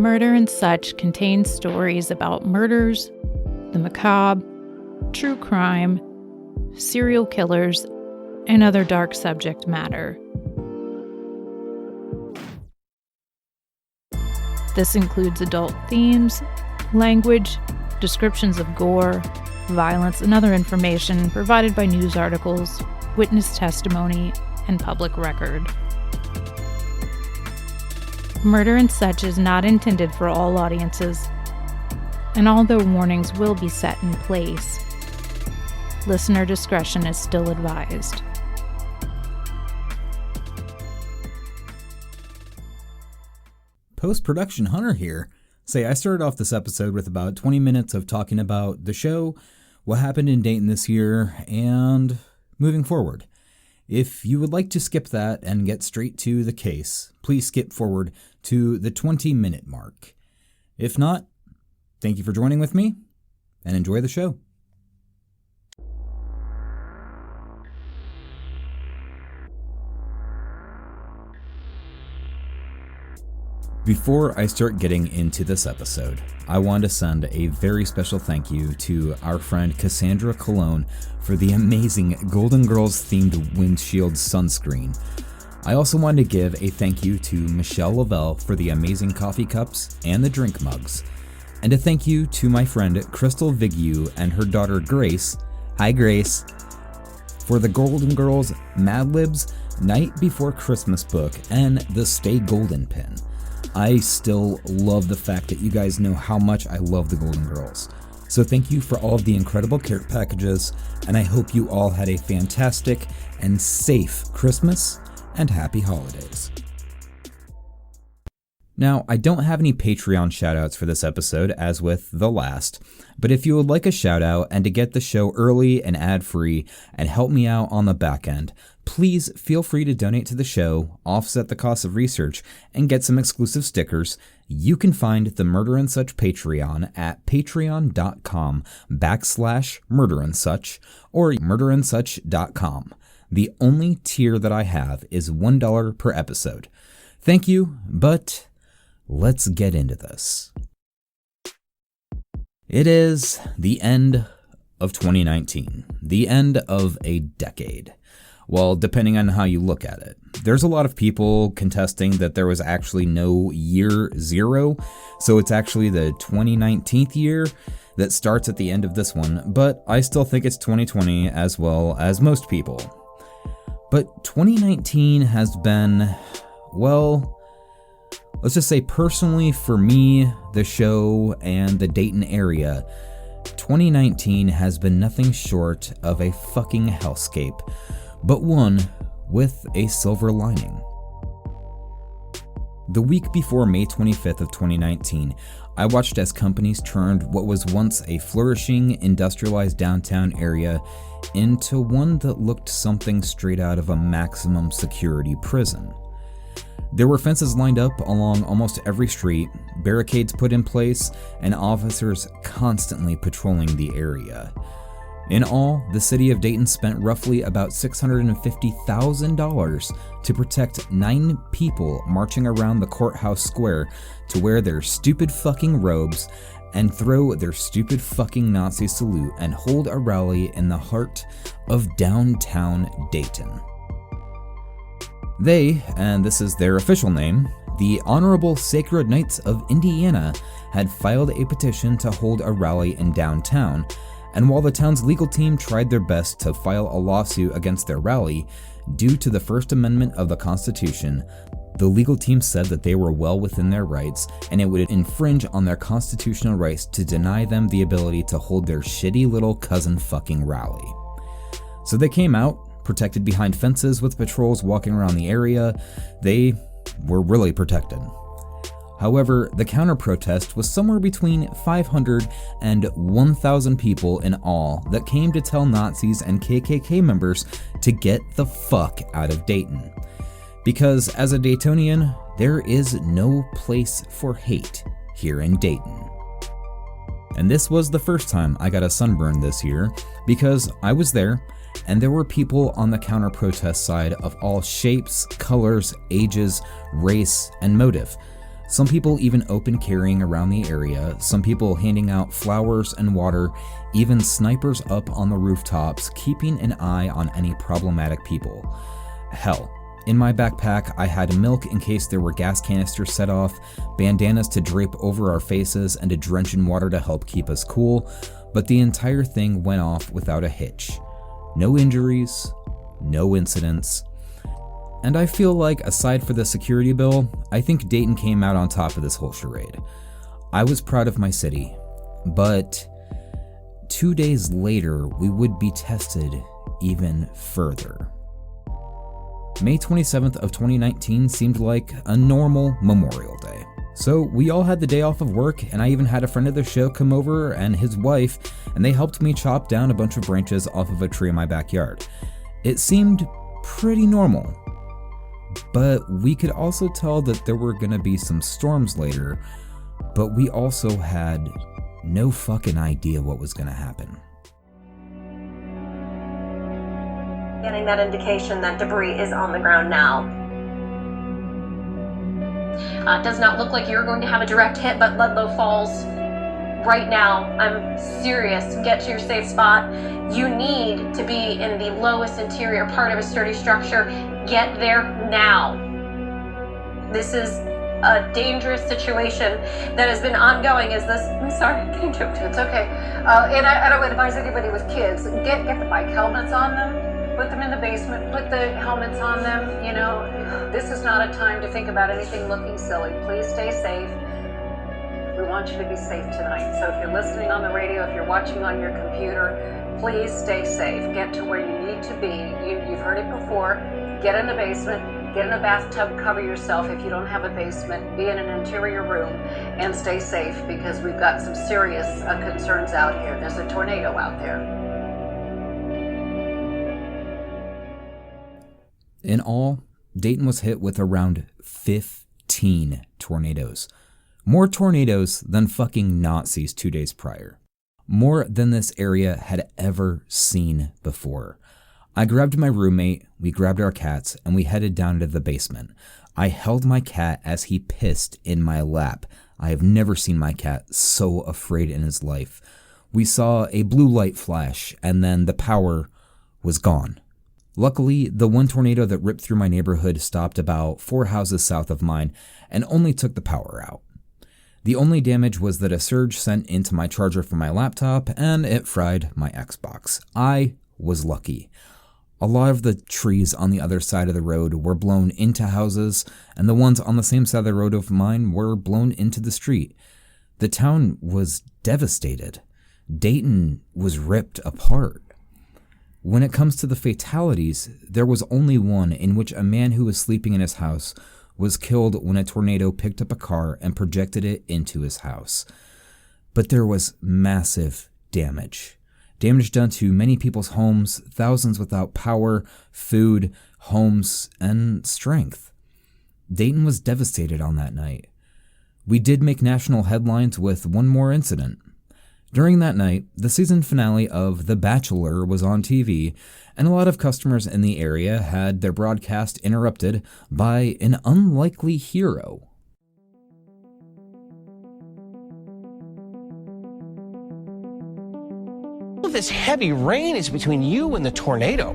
Murder and Such contains stories about murders, the macabre, true crime, serial killers, and other dark subject matter. This includes adult themes, language, descriptions of gore, violence, and other information provided by news articles, witness testimony, and public record. Murder and Such is not intended for all audiences, and although warnings will be set in place, listener discretion is still advised. Post-production Hunter here. I started off this episode with about 20 minutes of talking about the show, what happened in Dayton this year, and moving forward. If you would like to skip that and get straight to the case, please skip forward to the 20-minute mark. If not, thank you for joining with me, and enjoy the show. Before I start getting into this episode, I want to send a very special thank you to our friend Cassandra Colon for the amazing Golden Girls themed windshield sunscreen. I also want to give a thank you to Michelle Lavelle for the amazing coffee cups and the drink mugs, and a thank you to my friend Crystal Vigu and her daughter Grace, hi Grace, for the Golden Girls Mad Libs Night Before Christmas book and the Stay Golden pin. I still love the fact that you guys know how much I love the Golden Girls. So thank you for all of the incredible care packages, and I hope you all had a fantastic and safe Christmas and happy holidays. Now, I don't have any Patreon shoutouts for this episode, as with the last, but if you would like a shoutout and to get the show early and ad-free and help me out on the back end, please feel free to donate to the show, offset the cost of research, and get some exclusive stickers. You can find the Murder and Such Patreon at patreon.com/murderandsuch or murderandsuch.com. The only tier that I have is $1 per episode. Thank you, but let's get into this. It is the end of 2019, the end of a decade. Well, depending on how you look at it. There's a lot of people contesting that there was actually no year zero, so it's actually the 2019th year that starts at the end of this one, but I still think it's 2020 as well as most people. But 2019 has been, well, let's just say personally for me, the show, and the Dayton area, 2019 has been nothing short of a fucking hellscape, but one with a silver lining. The week before May 25th of 2019, I watched as companies turned what was once a flourishing, industrialized downtown area into one that looked something straight out of a maximum security prison. There were fences lined up along almost every street, barricades put in place, and officers constantly patrolling the area. In all, the city of Dayton spent roughly about $650,000 to protect 9 people marching around the courthouse square to wear their stupid fucking robes and throw their stupid fucking Nazi salute and hold a rally in the heart of downtown Dayton. They, and this is their official name, the Honorable Sacred Knights of Indiana, had filed a petition to hold a rally in downtown, and while the town's legal team tried their best to file a lawsuit against their rally, due to the First Amendment of the Constitution, the legal team said that they were well within their rights and it would infringe on their constitutional rights to deny them the ability to hold their shitty little cousin fucking rally. So they came out, protected behind fences with patrols walking around the area. They were really protected. However, the counter-protest was somewhere between 500 and 1,000 people in all that came to tell Nazis and KKK members to get the fuck out of Dayton. Because as a Daytonian, there is no place for hate here in Dayton. And this was the first time I got a sunburn this year, because I was there, and there were people on the counter-protest side of all shapes, colors, ages, race, and motive. Some people even open carrying around the area, some people handing out flowers and water, even snipers up on the rooftops, keeping an eye on any problematic people. Hell, in my backpack, I had milk in case there were gas canisters set off, bandanas to drape over our faces, and a drench in water to help keep us cool, but the entire thing went off without a hitch. No injuries, no incidents. And I feel like, aside for the security bill, I think Dayton came out on top of this whole charade. I was proud of my city, but 2 days later, we would be tested even further. May 27th of 2019 seemed like a normal Memorial Day. So we all had the day off of work, and I even had a friend of the show come over and his wife, and they helped me chop down a bunch of branches off of a tree in my backyard. It seemed pretty normal. But we could also tell that there were gonna be some storms later, but we also had no fucking idea what was gonna happen. Getting that indication that debris is on the ground now. Does not look like you're going to have a direct hit, but Ludlow Falls right now, I'm serious, get to your safe spot. You need to be in the lowest interior part of a sturdy structure. Get there now. This is a dangerous situation that has been ongoing. I'm sorry, I can't joke too. It's okay. And I don't advise anybody with kids, get the bike helmets on them, put them in the basement, put the helmets on them. You know, this is not a time to think about anything looking silly. Please stay safe. We want you to be safe tonight. So if you're listening on the radio, if you're watching on your computer, please stay safe. Get to where you need to be. You've heard it before. Get in the basement, get in a bathtub, cover yourself. If you don't have a basement, be in an interior room and stay safe, because we've got some serious concerns out here. There's a tornado out there. In all, Dayton was hit with around 15 tornadoes. More tornadoes than fucking Nazis 2 days prior. More than this area had ever seen before. I grabbed my roommate, we grabbed our cats, and we headed down to the basement. I held my cat as he pissed in my lap. I have never seen my cat so afraid in his life. We saw a blue light flash, and then the power was gone. Luckily, the one tornado that ripped through my neighborhood stopped about 4 houses south of mine and only took the power out. The only damage was that a surge sent into my charger for my laptop, and it fried my Xbox. I was lucky. A lot of the trees on the other side of the road were blown into houses, and the ones on the same side of the road of mine were blown into the street. The town was devastated. Dayton was ripped apart. When it comes to the fatalities, there was only one in which a man who was sleeping in his house was killed when a tornado picked up a car and projected it into his house. But there was massive damage. Damage done to many people's homes, thousands without power, food, homes, and strength. Dayton was devastated on that night. We did make national headlines with one more incident. During that night, the season finale of The Bachelor was on TV, and a lot of customers in the area had their broadcast interrupted by an unlikely hero. This heavy rain is between you and the tornado.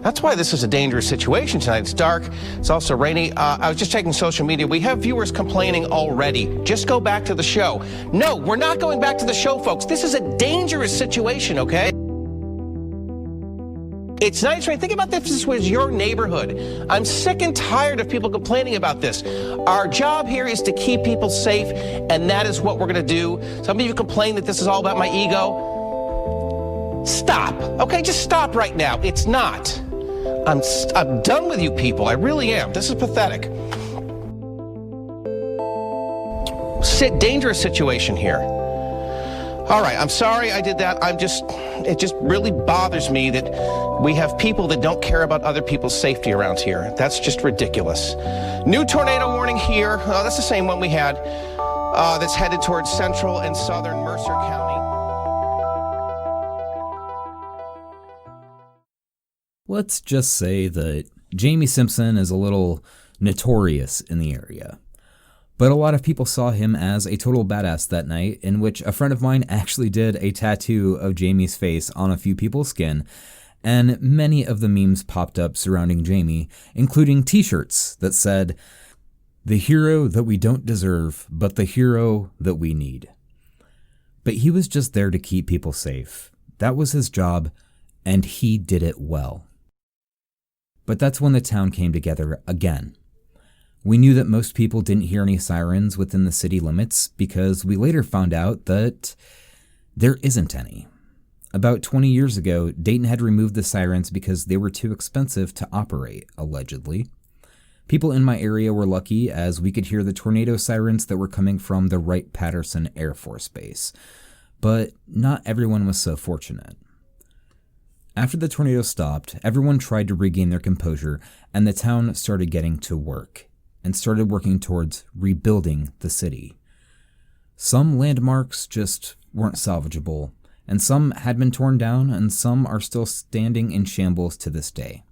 That's why this is a dangerous situation tonight. It's dark, it's also rainy. I was just checking social media. We have viewers complaining already. Just go back to the show. No, we're not going back to the show, folks. This is a dangerous situation, okay? It's nice, right? Think about this was your neighborhood. I'm sick and tired of people complaining about this. Our job here is to keep people safe, and that is what we're gonna do. Some of you complain that this is all about my ego. Stop, okay? Just stop right now. It's not. I'm done with you people. I really am. This is pathetic. Dangerous situation here. All right, I'm sorry I did that. It just really bothers me that we have people that don't care about other people's safety around here. That's just ridiculous. New tornado warning here. That's the same one we had. That's headed towards central and southern Mercer County. Let's just say that Jamie Simpson is a little notorious in the area. But a lot of people saw him as a total badass that night, in which a friend of mine actually did a tattoo of Jamie's face on a few people's skin, and many of the memes popped up surrounding Jamie, including t-shirts that said, "The hero that we don't deserve, but the hero that we need." But he was just there to keep people safe. That was his job, and he did it well. But that's when the town came together again. We knew that most people didn't hear any sirens within the city limits because we later found out that there isn't any. About 20 years ago, Dayton had removed the sirens because they were too expensive to operate, allegedly. People in my area were lucky as we could hear the tornado sirens that were coming from the Wright-Patterson Air Force Base, but not everyone was so fortunate. After the tornado stopped, everyone tried to regain their composure, and the town started getting to work, and started working towards rebuilding the city. Some landmarks just weren't salvageable, and some had been torn down, and some are still standing in shambles to this day.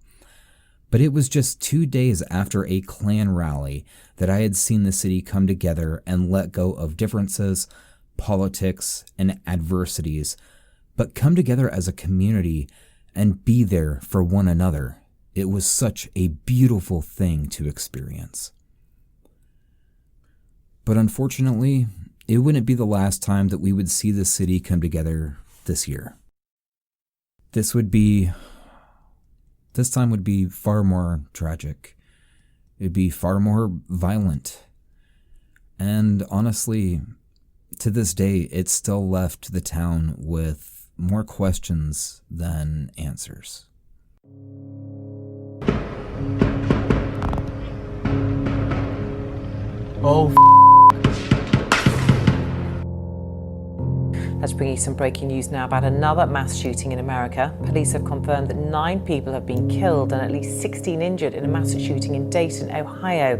But it was just 2 days after a Klan rally that I had seen the city come together and let go of differences, politics, and adversities, but come together as a community and be there for one another. It was such a beautiful thing to experience. But unfortunately, it wouldn't be the last time that we would see the city come together this year. This time would be far more tragic. It'd be far more violent. And honestly, to this day, it still left the town with more questions than answers. Oh, Let's bring you some breaking news now about another mass shooting in America. Police have confirmed that 9 people have been killed and at least 16 injured in a mass shooting in Dayton, Ohio.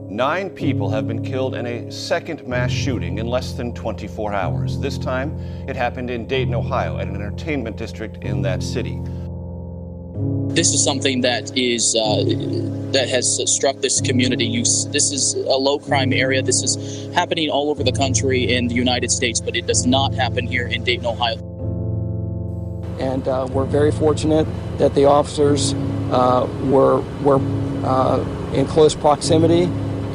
9 people have been killed in a second mass shooting in less than 24 hours. This time, it happened in Dayton, Ohio, at an entertainment district in that city. This is something that has struck this community. This is a low crime area. This is happening all over the country in the United States, but it does not happen here in Dayton, Ohio. and we're very fortunate that the officers were in close proximity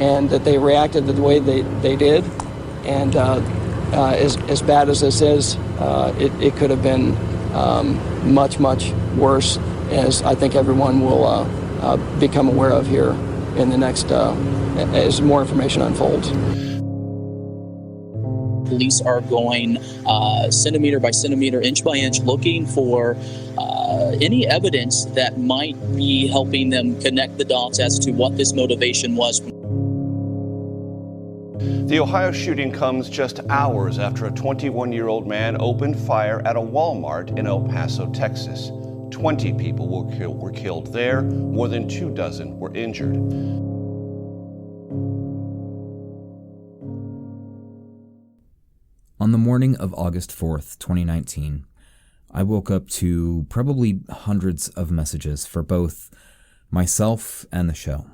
and that they reacted the way they did. And as bad as this is, it could have been much, much worse, as I think everyone will become aware of here in the next, as more information unfolds. Police are going centimeter by centimeter, inch by inch, looking for any evidence that might be helping them connect the dots as to what this motivation was. The Ohio shooting comes just hours after a 21-year-old man opened fire at a Walmart in El Paso, Texas. 20 people were killed there, more than 24 were injured. On the morning of August 4th, 2019, I woke up to probably hundreds of messages for both myself and the show.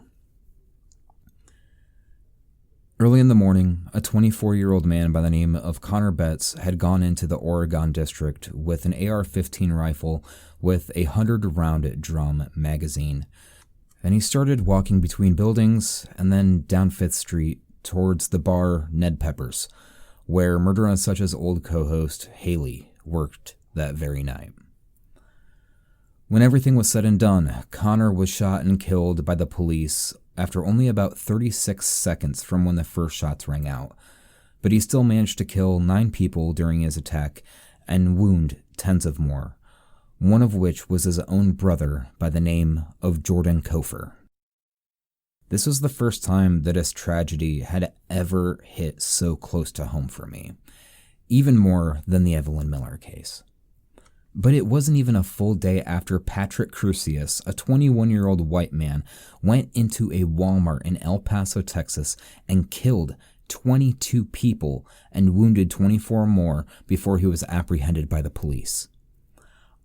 Early in the morning, a 24-year-old man by the name of Connor Betts had gone into the Oregon district with an AR-15 rifle with a 100-round drum magazine, and he started walking between buildings and then down 5th Street towards the bar Ned Pepper's, where Murder on Such's old co-host, Haley, worked that very night. When everything was said and done, Connor was shot and killed by the police after only about 36 seconds from when the first shots rang out, but he still managed to kill 9 people during his attack and wound tens of more, one of which was his own brother by the name of Jordan Kofer. This was the first time that this tragedy had ever hit so close to home for me, even more than the Evelyn Miller case. But it wasn't even a full day after Patrick Crusius, a 21-year-old white man, went into a Walmart in El Paso, Texas, and killed 22 people and wounded 24 more before he was apprehended by the police.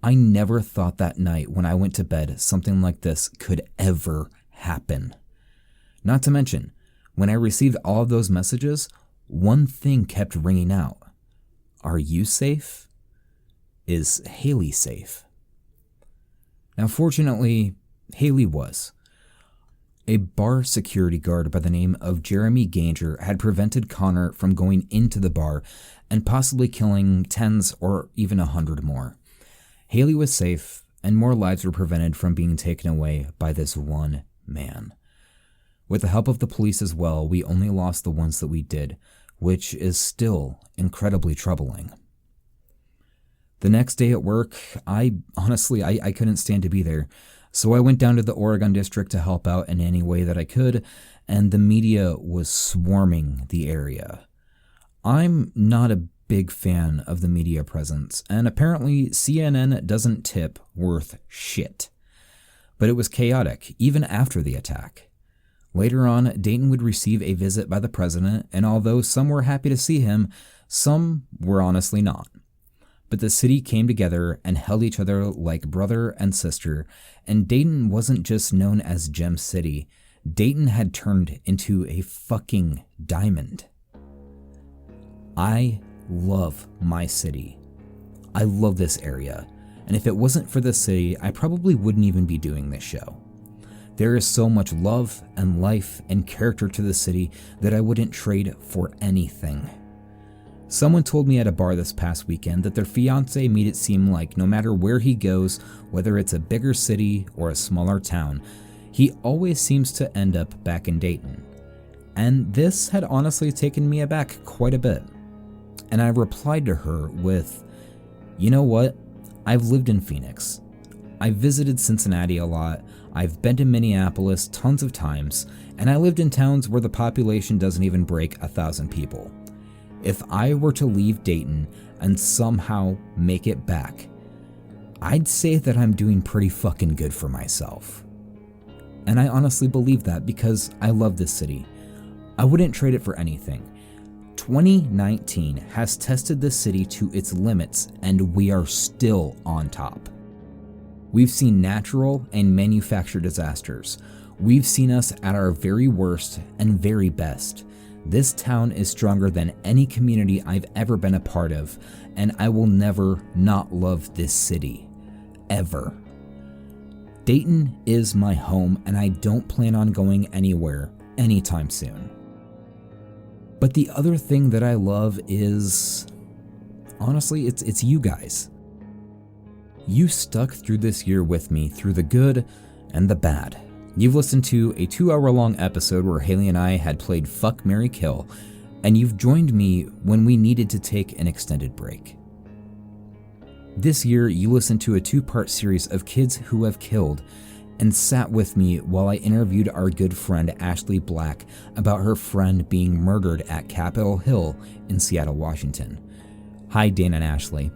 I never thought that night when I went to bed something like this could ever happen. Not to mention, When I received all of those messages, one thing kept ringing out. Are you safe? Is Haley safe? Now, fortunately, Haley was. A bar security guard by the name of Jeremy Ganger had prevented Connor from going into the bar and possibly killing tens or even 100 more. Haley was safe, and more lives were prevented from being taken away by this one man. With the help of the police as well, we only lost the ones that we did, which is still incredibly troubling. The next day at work, I couldn't stand to be there, so I went down to the Oregon district to help out in any way that I could, and the media was swarming the area. I'm not a big fan of the media presence, and apparently CNN doesn't tip worth shit. But it was chaotic, even after the attack. Later on, Dayton would receive a visit by the president, and although some were happy to see him, some were honestly not. But the city came together and held each other like brother and sister, and Dayton wasn't just known as Gem City. Dayton had turned into a fucking diamond. I love my city. I love this area, and if it wasn't for the city, I probably wouldn't even be doing this show. There is so much love and life and character to the city that I wouldn't trade for anything. Someone told me at a bar this past weekend that their fiance made it seem like no matter where he goes, whether it's a bigger city or a smaller town, he always seems to end up back in Dayton. And this had honestly taken me aback quite a bit. And I replied to her with, you know what? I've lived in Phoenix. I've visited Cincinnati a lot. I've been to Minneapolis tons of times, and I lived in towns where the population doesn't even break 1,000 people. If I were to leave Dayton and somehow make it back, I'd say that I'm doing pretty fucking good for myself. And I honestly believe that because I love this city. I wouldn't trade it for anything. 2019 has tested this city to its limits, and we are still on top. We've seen natural and manufactured disasters. We've seen us at our very worst and very best. This town is stronger than any community I've ever been a part of, and I will never not love this city. Ever. Dayton is my home, and I don't plan on going anywhere anytime soon. But the other thing that I love is, honestly, it's you guys. You stuck through this year with me through the good and the bad. You've listened to a 2-hour-long episode where Haley and I had played Fuck, Marry, Kill, and you've joined me when we needed to take an extended break. This year, you listened to a 2-part series of kids who have killed and sat with me while I interviewed our good friend Ashley Black about her friend being murdered at Capitol Hill in Seattle, Washington. Hi, Dan and Ashley.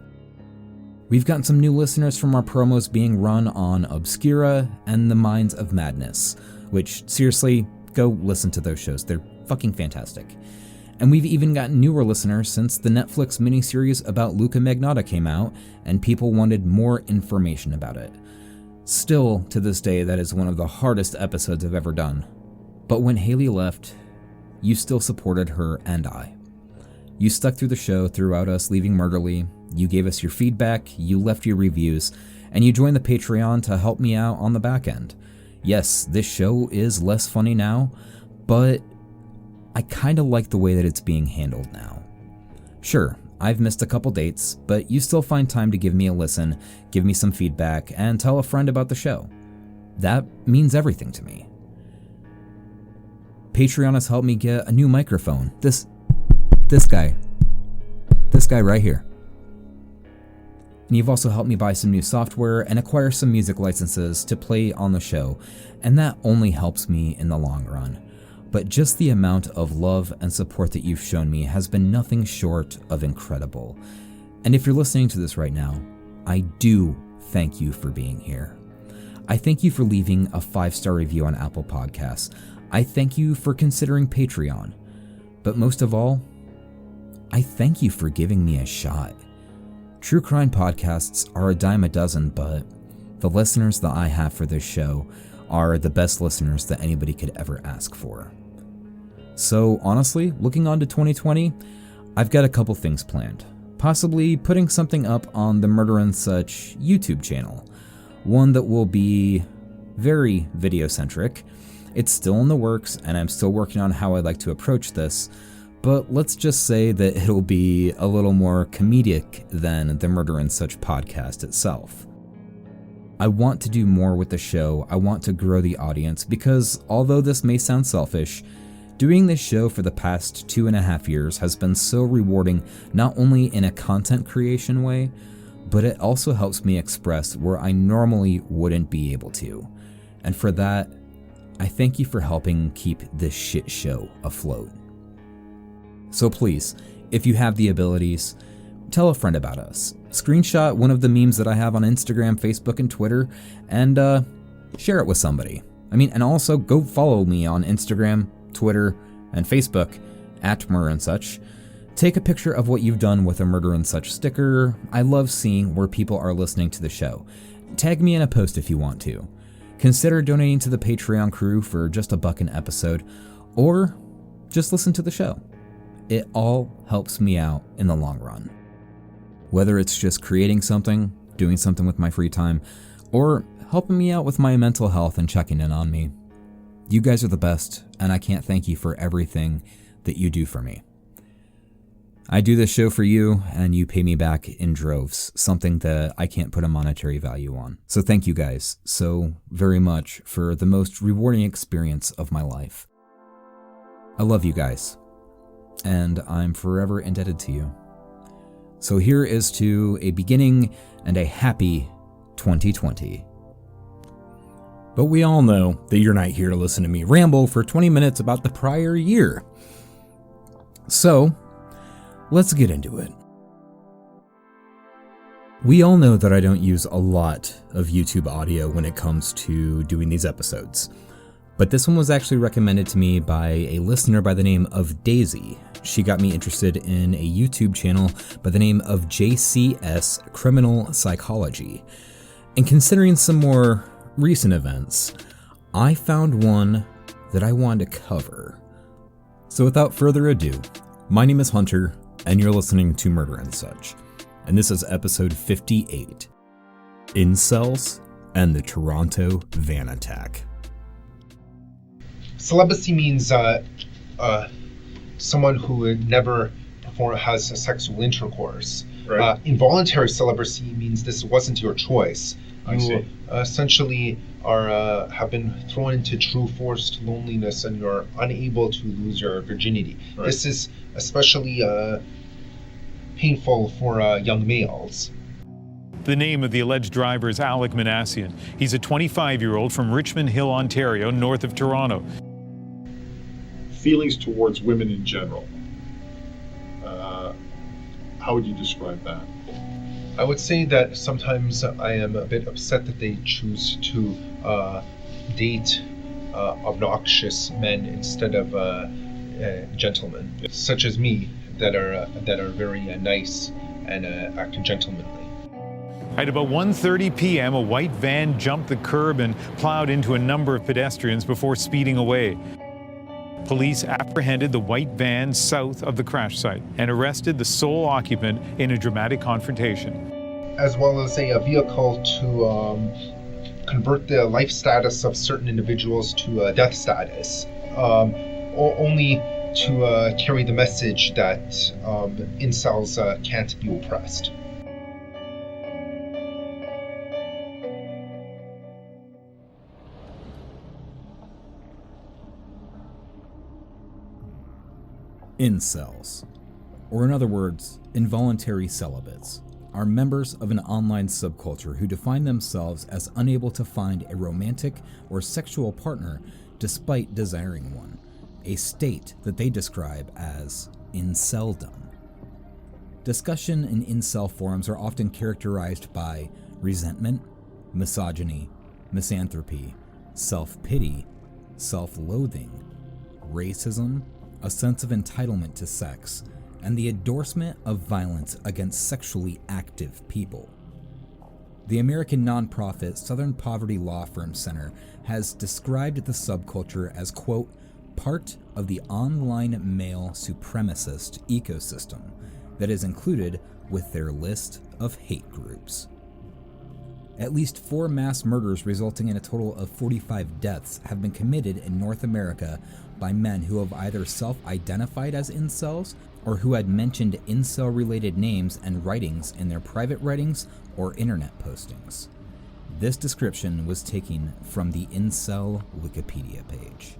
We've gotten some new listeners from our promos being run on Obscura and The Minds of Madness, which, seriously, go listen to those shows. They're fucking fantastic. And we've even gotten newer listeners since the Netflix miniseries about Luca Magnotta came out, and people wanted more information about it. Still, to this day, that is one of the hardest episodes I've ever done. But when Haley left, you still supported her and I. You stuck through the show throughout us leaving Murderly, you gave us your feedback, you left your reviews, and you joined the Patreon to help me out on the back end. Yes, this show is less funny now, but I kinda like the way that it's being handled now. Sure, I've missed a couple dates, but you still find time to give me a listen, give me some feedback, and tell a friend about the show. That means everything to me. Patreon has helped me get a new microphone. This guy right here. And you've also helped me buy some new software and acquire some music licenses to play on the show, and that only helps me in the long run. But just the amount of love and support that you've shown me has been nothing short of incredible. And if you're listening to this right now, I do thank you for being here. I thank you for leaving a 5-star review on Apple Podcasts. I thank you for considering Patreon. But most of all, I thank you for giving me a shot. True crime podcasts are a dime a dozen, but the listeners that I have for this show are the best listeners that anybody could ever ask for. So honestly, looking on to 2020, I've got a couple things planned. Possibly putting something up on the Murder and Such YouTube channel. One that will be very video-centric. It's still in the works, and I'm still working on how I'd like to approach this, but let's just say that it'll be a little more comedic than the Murder and Such podcast itself. I want to do more with the show. I want to grow the audience because although this may sound selfish, doing this show for the past 2.5 years has been so rewarding, not only in a content creation way, but it also helps me express where I normally wouldn't be able to. And for that, I thank you for helping keep this shit show afloat. So please, if you have the abilities, tell a friend about us. Screenshot one of the memes that I have on Instagram, Facebook, and Twitter, and share it with somebody. And also go follow me on Instagram, Twitter, and Facebook at Murder and Such. Take a picture of what you've done with a Murder and Such sticker. I love seeing where people are listening to the show. Tag me in a post if you want to. Consider donating to the Patreon crew for just $1 an episode, or just listen to the show. It all helps me out in the long run. Whether it's just creating something, doing something with my free time, or helping me out with my mental health and checking in on me. You guys are the best, and I can't thank you for everything that you do for me. I do this show for you, and you pay me back in droves, something that I can't put a monetary value on. So thank you guys so very much for the most rewarding experience of my life. I love you guys, and I'm forever indebted to you. So here is to a beginning and a happy 2020. But we all know that you're not here to listen to me ramble for 20 minutes about the prior year. So, let's get into it. We all know that I don't use a lot of YouTube audio when it comes to doing these episodes. But this one was actually recommended to me by a listener by the name of Daisy. She got me interested in a YouTube channel by the name of JCS Criminal Psychology. And considering some more recent events, I found one that I wanted to cover. So without further ado, my name is Hunter, and you're listening to Murder and Such. And this is episode 58, Incels and the Toronto Van Attack. Celibacy means someone who never has a sexual intercourse. Right. Involuntary celibacy means this wasn't your choice. You essentially have been thrown into true forced loneliness, and you're unable to lose your virginity. Right. This is especially painful for young males. The name of the alleged driver is Alek Minassian. He's a 25-year-old from Richmond Hill, Ontario, north of Toronto. Feelings towards women in general. How would you describe that? I would say that sometimes I am a bit upset that they choose to date obnoxious men instead of gentlemen, such as me, that are very nice and act gentlemanly. At about 1:30 p.m., a white van jumped the curb and plowed into a number of pedestrians before speeding away. Police apprehended the white van south of the crash site and arrested the sole occupant in a dramatic confrontation. As well as a vehicle to convert the life status of certain individuals to death status, only to carry the message that incels can't be oppressed. Incels, or in other words, involuntary celibates, are members of an online subculture who define themselves as unable to find a romantic or sexual partner despite desiring one, a state that they describe as inceldom. Discussion in incel forums are often characterized by resentment, misogyny, misanthropy, self-pity, self-loathing, racism, a sense of entitlement to sex, and the endorsement of violence against sexually active people. The American nonprofit Southern Poverty Law Firm Center has described the subculture as, quote, part of the online male supremacist ecosystem that is included with their list of hate groups. At least 4 mass murders resulting in a total of 45 deaths have been committed in North America by men who have either self-identified as incels or who had mentioned incel-related names and writings in their private writings or internet postings. This description was taken from the Incel Wikipedia page.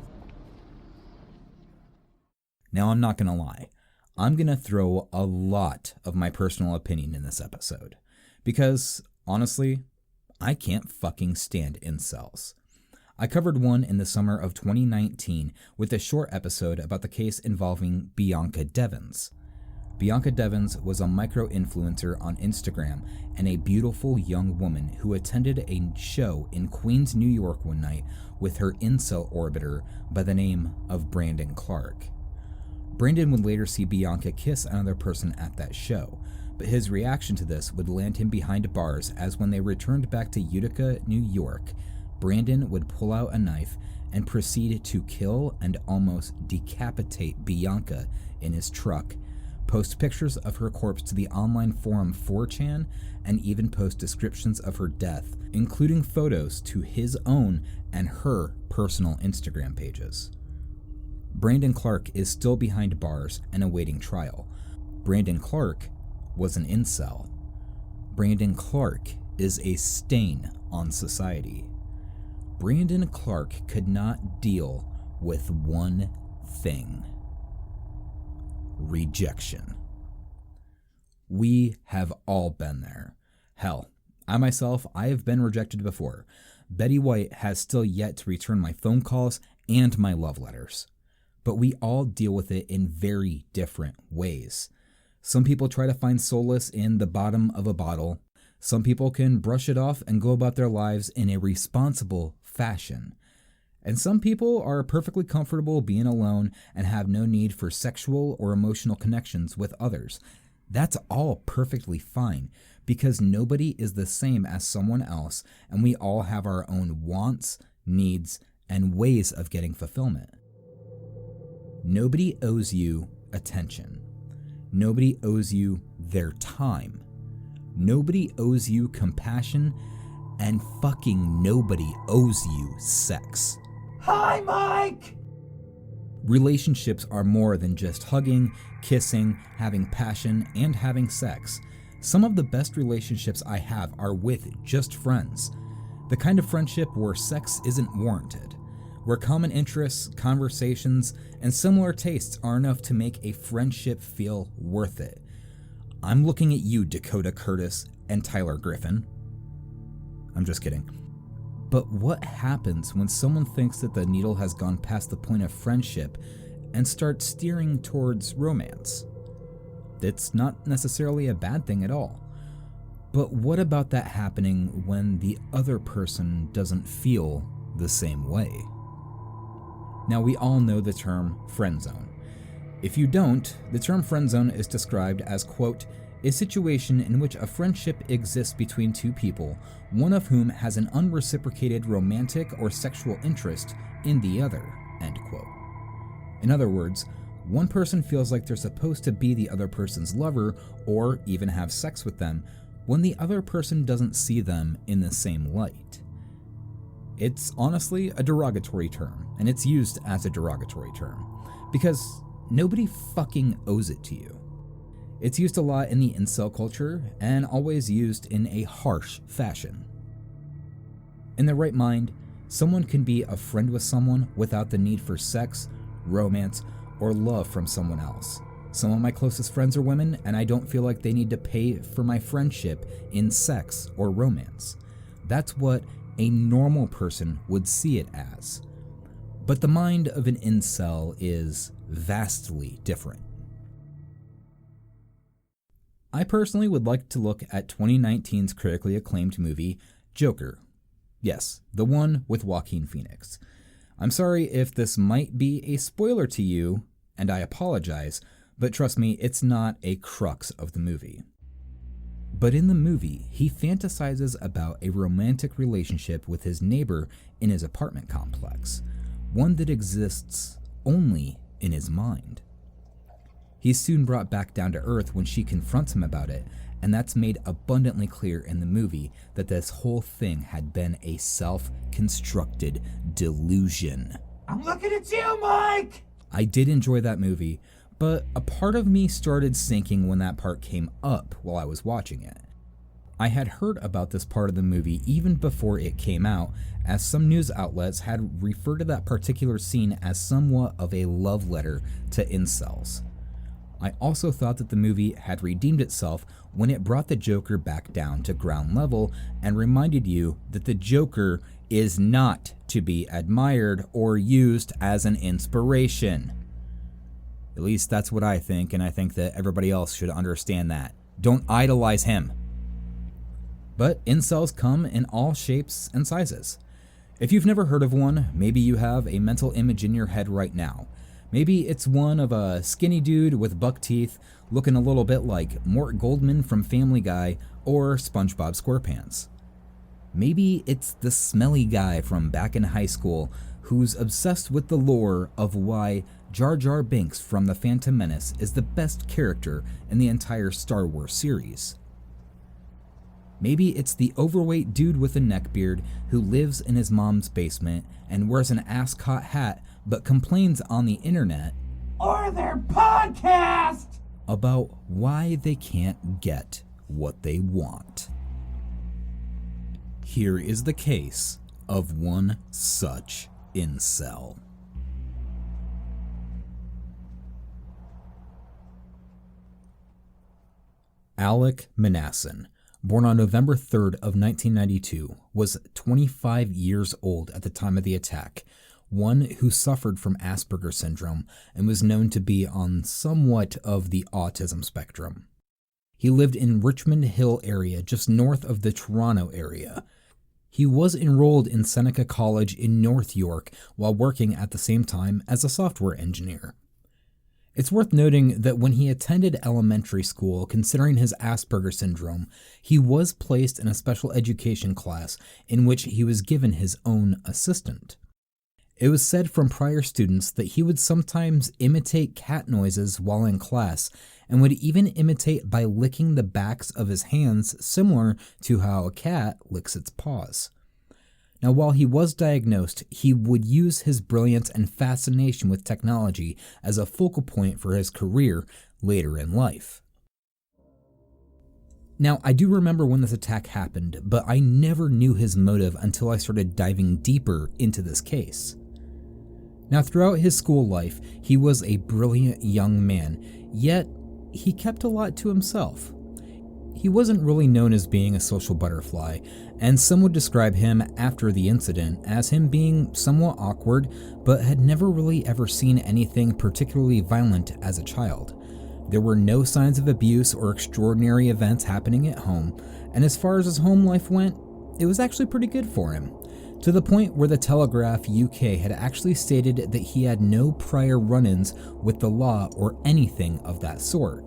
Now, I'm not gonna lie. I'm gonna throw a lot of my personal opinion in this episode. Because, honestly, I can't fucking stand incels. I covered one in the summer of 2019 with a short episode about the case involving Bianca Devins. Bianca Devins was a micro-influencer on Instagram and a beautiful young woman who attended a show in Queens, New York one night with her incel orbiter by the name of Brandon Clark. Brandon would later see Bianca kiss another person at that show, but his reaction to this would land him behind bars, as when they returned back to Utica, New York, Brandon would pull out a knife and proceed to kill and almost decapitate Bianca in his truck, post pictures of her corpse to the online forum 4chan, and even post descriptions of her death, including photos to his own and her personal Instagram pages. Brandon Clark is still behind bars and awaiting trial. Brandon Clark was an incel. Brandon Clark is a stain on society. Brandon Clark could not deal with one thing: rejection. We have all been there. Hell, I have been rejected before. Betty White has still yet to return my phone calls and my love letters. But we all deal with it in very different ways. Some people try to find solace in the bottom of a bottle. Some people can brush it off and go about their lives in a responsible fashion. And some people are perfectly comfortable being alone and have no need for sexual or emotional connections with others. That's all perfectly fine, because nobody is the same as someone else, and we all have our own wants, needs, and ways of getting fulfillment. Nobody owes you attention. Nobody owes you their time. Nobody owes you compassion, and fucking nobody owes you sex. Hi, Mike! Relationships are more than just hugging, kissing, having passion, and having sex. Some of the best relationships I have are with just friends. The kind of friendship where sex isn't warranted, where common interests, conversations, and similar tastes are enough to make a friendship feel worth it. I'm looking at you, Dakota Curtis and Tyler Griffin. I'm just kidding. But what happens when someone thinks that the needle has gone past the point of friendship and starts steering towards romance? It's not necessarily a bad thing at all. But what about that happening when the other person doesn't feel the same way? Now, we all know the term friend zone. If you don't, the term friend zone is described as, quote, a situation in which a friendship exists between two people, one of whom has an unreciprocated romantic or sexual interest in the other, end quote. In other words, one person feels like they're supposed to be the other person's lover or even have sex with them when the other person doesn't see them in the same light. It's honestly a derogatory term, and it's used as a derogatory term, because nobody fucking owes it to you. It's used a lot in the incel culture, and always used in a harsh fashion. In the right mind, someone can be a friend with someone without the need for sex, romance, or love from someone else. Some of my closest friends are women, and I don't feel like they need to pay for my friendship in sex or romance. That's what a normal person would see it as. But the mind of an incel is vastly different. I personally would like to look at 2019's critically acclaimed movie, Joker. Yes, the one with Joaquin Phoenix. I'm sorry if this might be a spoiler to you, and I apologize, but trust me, it's not a crux of the movie. But in the movie, he fantasizes about a romantic relationship with his neighbor in his apartment complex, one that exists only in his mind. He's soon brought back down to earth when she confronts him about it, and that's made abundantly clear in the movie that this whole thing had been a self-constructed delusion. I'm looking at you, Mike! I did enjoy that movie, but a part of me started sinking when that part came up while I was watching it. I had heard about this part of the movie even before it came out, as some news outlets had referred to that particular scene as somewhat of a love letter to incels. I also thought that the movie had redeemed itself when it brought the Joker back down to ground level and reminded you that the Joker is not to be admired or used as an inspiration. At least that's what I think, and I think that everybody else should understand that. Don't idolize him. But incels come in all shapes and sizes. If you've never heard of one, maybe you have a mental image in your head right now. Maybe it's one of a skinny dude with buck teeth looking a little bit like Mort Goldman from Family Guy or SpongeBob SquarePants. Maybe it's the smelly guy from back in high school who's obsessed with the lore of why Jar Jar Binks from The Phantom Menace is the best character in the entire Star Wars series. Maybe it's the overweight dude with a neckbeard who lives in his mom's basement and wears an ascot hat but complains on the internet or their podcast about why they can't get what they want. Here is the case of one such incel. Alek Minassian, born on November 3rd of 1992, was 25 years old at the time of the attack, one who suffered from Asperger's syndrome and was known to be on somewhat of the autism spectrum. He lived in Richmond Hill area, just north of the Toronto area. He was enrolled in Seneca College in North York while working at the same time as a software engineer. It's worth noting that when he attended elementary school, considering his Asperger's syndrome, he was placed in a special education class in which he was given his own assistant. It was said from prior students that he would sometimes imitate cat noises while in class and would even imitate by licking the backs of his hands, similar to how a cat licks its paws. Now, while he was diagnosed, he would use his brilliance and fascination with technology as a focal point for his career later in life. Now, I do remember when this attack happened, but I never knew his motive until I started diving deeper into this case. Now, throughout his school life, he was a brilliant young man, yet he kept a lot to himself. He wasn't really known as being a social butterfly, and some would describe him after the incident as him being somewhat awkward, but had never really ever seen anything particularly violent as a child. There were no signs of abuse or extraordinary events happening at home, and as far as his home life went, it was actually pretty good for him, to the point where the Telegraph UK had actually stated that he had no prior run-ins with the law or anything of that sort.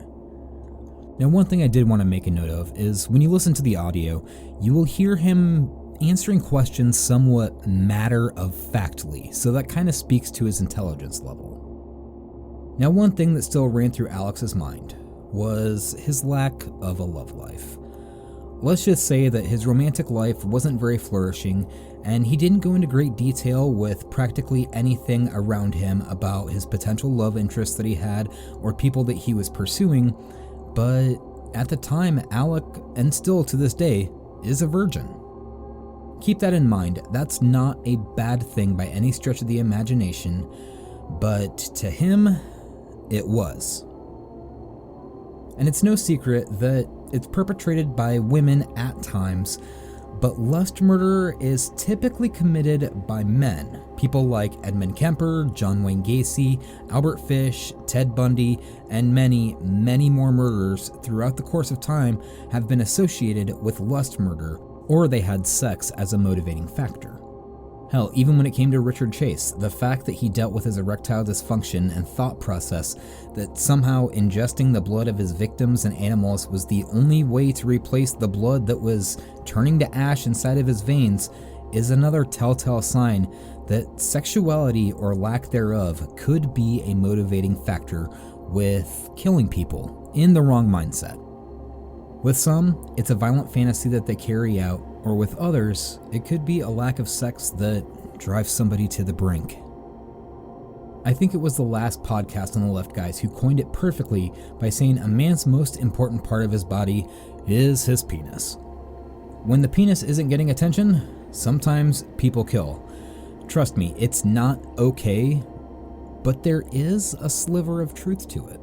Now, one thing I did want to make a note of is when you listen to the audio, you will hear him answering questions somewhat matter-of-factly, so that kind of speaks to his intelligence level. Now, one thing that still ran through Alex's mind was his lack of a love life. Let's just say that his romantic life wasn't very flourishing, and he didn't go into great detail with practically anything around him about his potential love interests that he had or people that he was pursuing, but at the time, Alek, and still to this day, is a virgin. Keep that in mind. That's not a bad thing by any stretch of the imagination, but to him, it was. And it's no secret that it's perpetrated by women at times, but lust murder is typically committed by men. People like Edmund Kemper, John Wayne Gacy, Albert Fish, Ted Bundy, and many, many more murderers throughout the course of time have been associated with lust murder, or they had sex as a motivating factor. Hell, even when it came to Richard Chase, the fact that he dealt with his erectile dysfunction and thought process that somehow ingesting the blood of his victims and animals was the only way to replace the blood that was turning to ash inside of his veins is another telltale sign that sexuality or lack thereof could be a motivating factor with killing people in the wrong mindset. With some, it's a violent fantasy that they carry out, or with others, it could be a lack of sex that drives somebody to the brink. I think it was the last podcast on the left guys who coined it perfectly by saying a man's most important part of his body is his penis. When the penis isn't getting attention, sometimes people kill. Trust me, it's not okay, but there is a sliver of truth to it.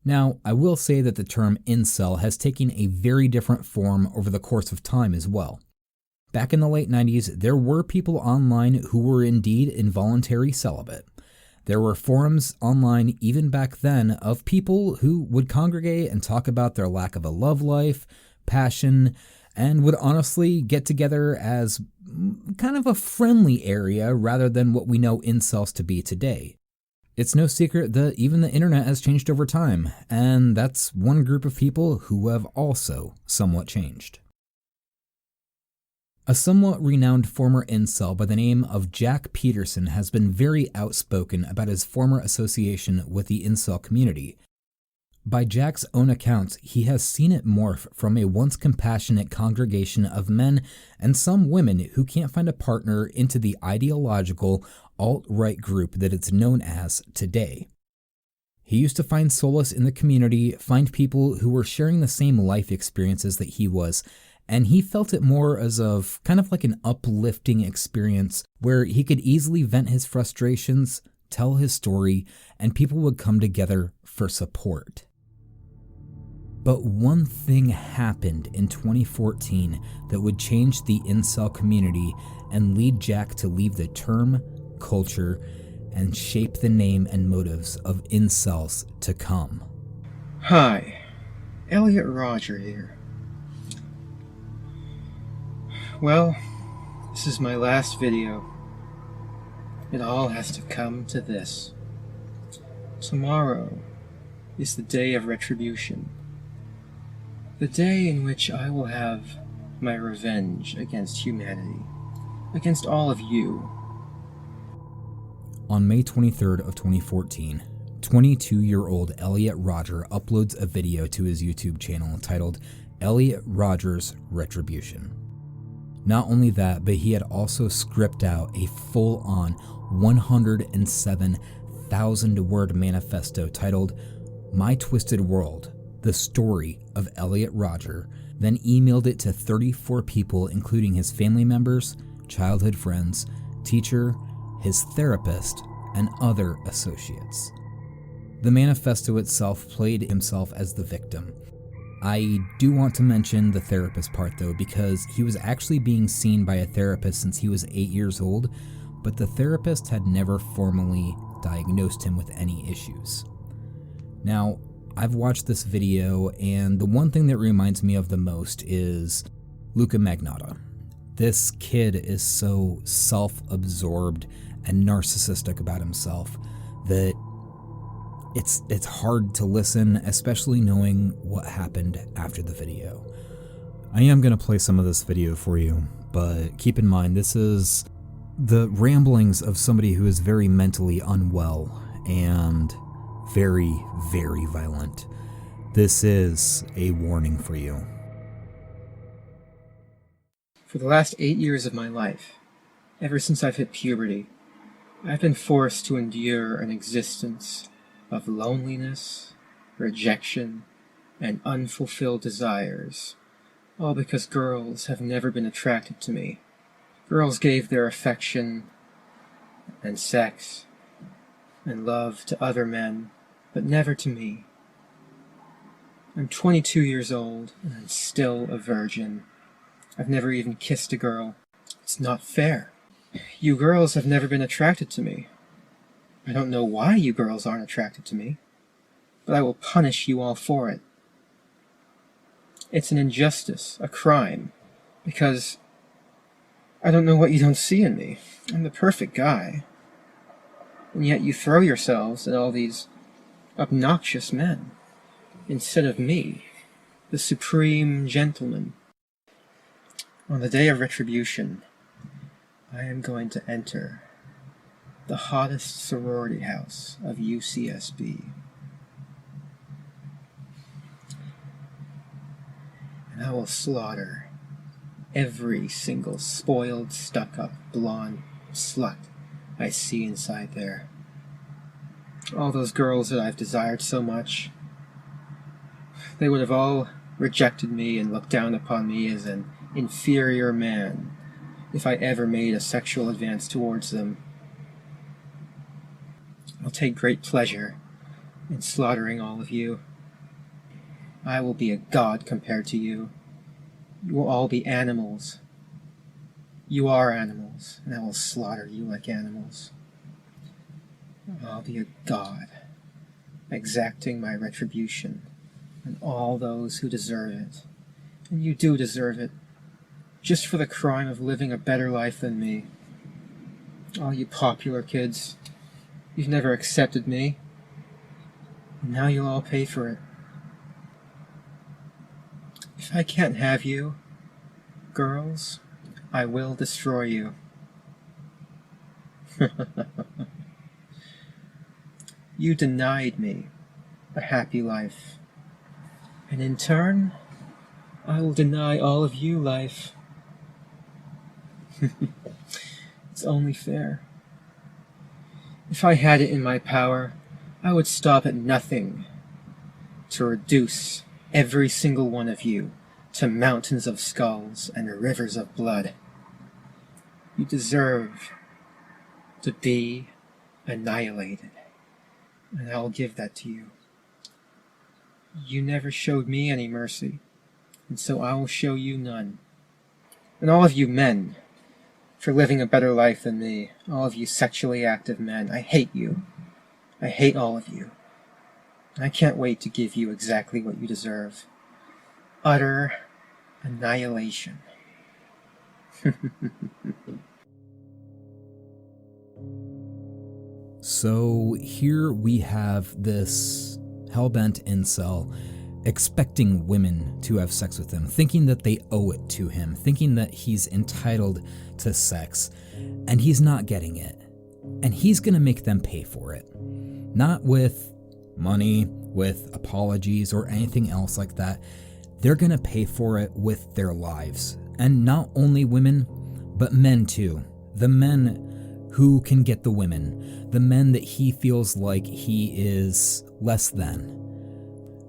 Now, I will say that the term incel has taken a very different form over the course of time as well. Back in the late 90s, there were people online who were indeed involuntary celibate. There were forums online even back then of people who would congregate and talk about their lack of a love life, passion, and would honestly get together as kind of a friendly area rather than what we know incels to be today. It's no secret that even the internet has changed over time, and that's one group of people who have also somewhat changed. A somewhat renowned former incel by the name of Jack Peterson has been very outspoken about his former association with the incel community. By Jack's own accounts, he has seen it morph from a once compassionate congregation of men and some women who can't find a partner into the ideological alt-right group that it's known as today. He used to find solace in the community, find people who were sharing the same life experiences that he was, and he felt it more as of kind of like an uplifting experience where he could easily vent his frustrations, tell his story, and people would come together for support. But one thing happened in 2014 that would change the incel community and lead Jack to leave the term, culture, and shape the name and motives of incels to come. Hi, Elliot Roger here. Well, this is my last video. It all has to come to this. Tomorrow is the day of retribution. The day in which I will have my revenge against humanity, against all of you. On May 23rd of 2014, 22-year-old Elliot Roger uploads a video to his YouTube channel titled Elliot Roger's Retribution. Not only that, but he had also scripted out a full-on 107,000-word manifesto titled My Twisted World, the story of Elliot Roger, then emailed it to 34 people including his family members, childhood friends, teacher, his therapist, and other associates. The manifesto itself played himself as the victim. I do want to mention the therapist part though, because he was actually being seen by a therapist since he was 8 years old, but the therapist had never formally diagnosed him with any issues. Now, I've watched this video, and the one thing that reminds me of the most is Luca Magnotta. This kid is so self-absorbed and narcissistic about himself that it's hard to listen, especially knowing what happened after the video. I am going to play some of this video for you, but keep in mind this is the ramblings of somebody who is very mentally unwell and very, very violent. This is a warning for you. For the last 8 years of my life, ever since I've hit puberty, I've been forced to endure an existence of loneliness, rejection, and unfulfilled desires, all because girls have never been attracted to me. Girls gave their affection and sex and love to other men, but never to me. I'm 22 years old, and I'm still a virgin. I've never even kissed a girl. It's not fair. You girls have never been attracted to me. I don't know why you girls aren't attracted to me, but I will punish you all for it. It's an injustice, a crime, because I don't know what you don't see in me. I'm the perfect guy. And yet you throw yourselves at all these obnoxious men, instead of me, the supreme gentleman. On the day of retribution, I am going to enter the hottest sorority house of UCSB. And I will slaughter every single spoiled, stuck-up, blonde slut I see inside there. All those girls that I've desired so much, they would have all rejected me and looked down upon me as an inferior man if I ever made a sexual advance towards them. I'll take great pleasure in slaughtering all of you. I will be a god compared to you. You will all be animals. You are animals, and I will slaughter you like animals. I'll be a god, exacting my retribution on all those who deserve it. And you do deserve it, just for the crime of living a better life than me. All you popular kids, you've never accepted me, and now you'll all pay for it. If I can't have you, girls, I will destroy you. You denied me a happy life, and in turn, I will deny all of you life. It's only fair. If I had it in my power, I would stop at nothing to reduce every single one of you to mountains of skulls and rivers of blood. You deserve to be annihilated, and I'll give that to you. You never showed me any mercy, and so I will show you none. And all of you men, for living a better life than me, all of you sexually active men, I hate you. I hate all of you. And I can't wait to give you exactly what you deserve. Utter annihilation. So here we have this hellbent incel expecting women to have sex with him, thinking that they owe it to him, thinking that he's entitled to sex, and he's not getting it. And he's gonna make them pay for it. Not with money, with apologies, or anything else like that. They're gonna pay for it with their lives. And not only women, but men too. The men who can get the women. The men that he feels like he is less than.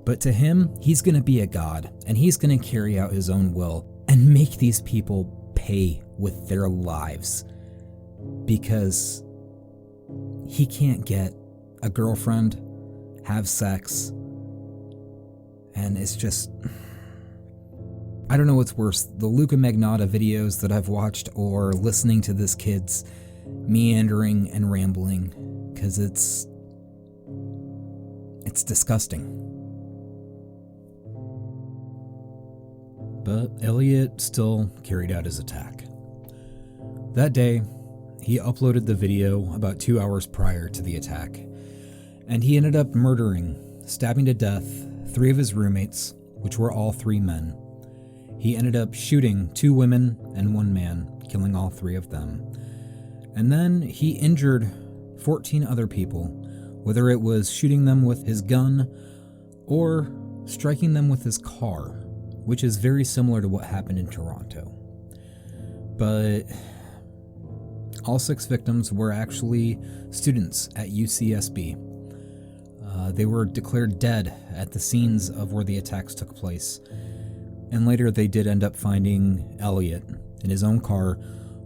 But to him, he's gonna be a god, and he's gonna carry out his own will and make these people pay with their lives. Because he can't get a girlfriend, have sex, and it's just... I don't know what's worse, the Luca Magnotta videos that I've watched or listening to this kid's meandering and rambling, because it's disgusting. But Elliot still carried out his attack. That day, he uploaded the video about 2 hours prior to the attack, and he ended up murdering, stabbing to death 3 of his roommates, which were all 3 men. He ended up shooting 2 women and 1 man, killing all 3 of them. And then he injured 14 other people, whether it was shooting them with his gun or striking them with his car, which is very similar to what happened in Toronto. But all 6 victims were actually students at UCSB. They were declared dead at the scenes of where the attacks took place. And later they did end up finding Elliot in his own car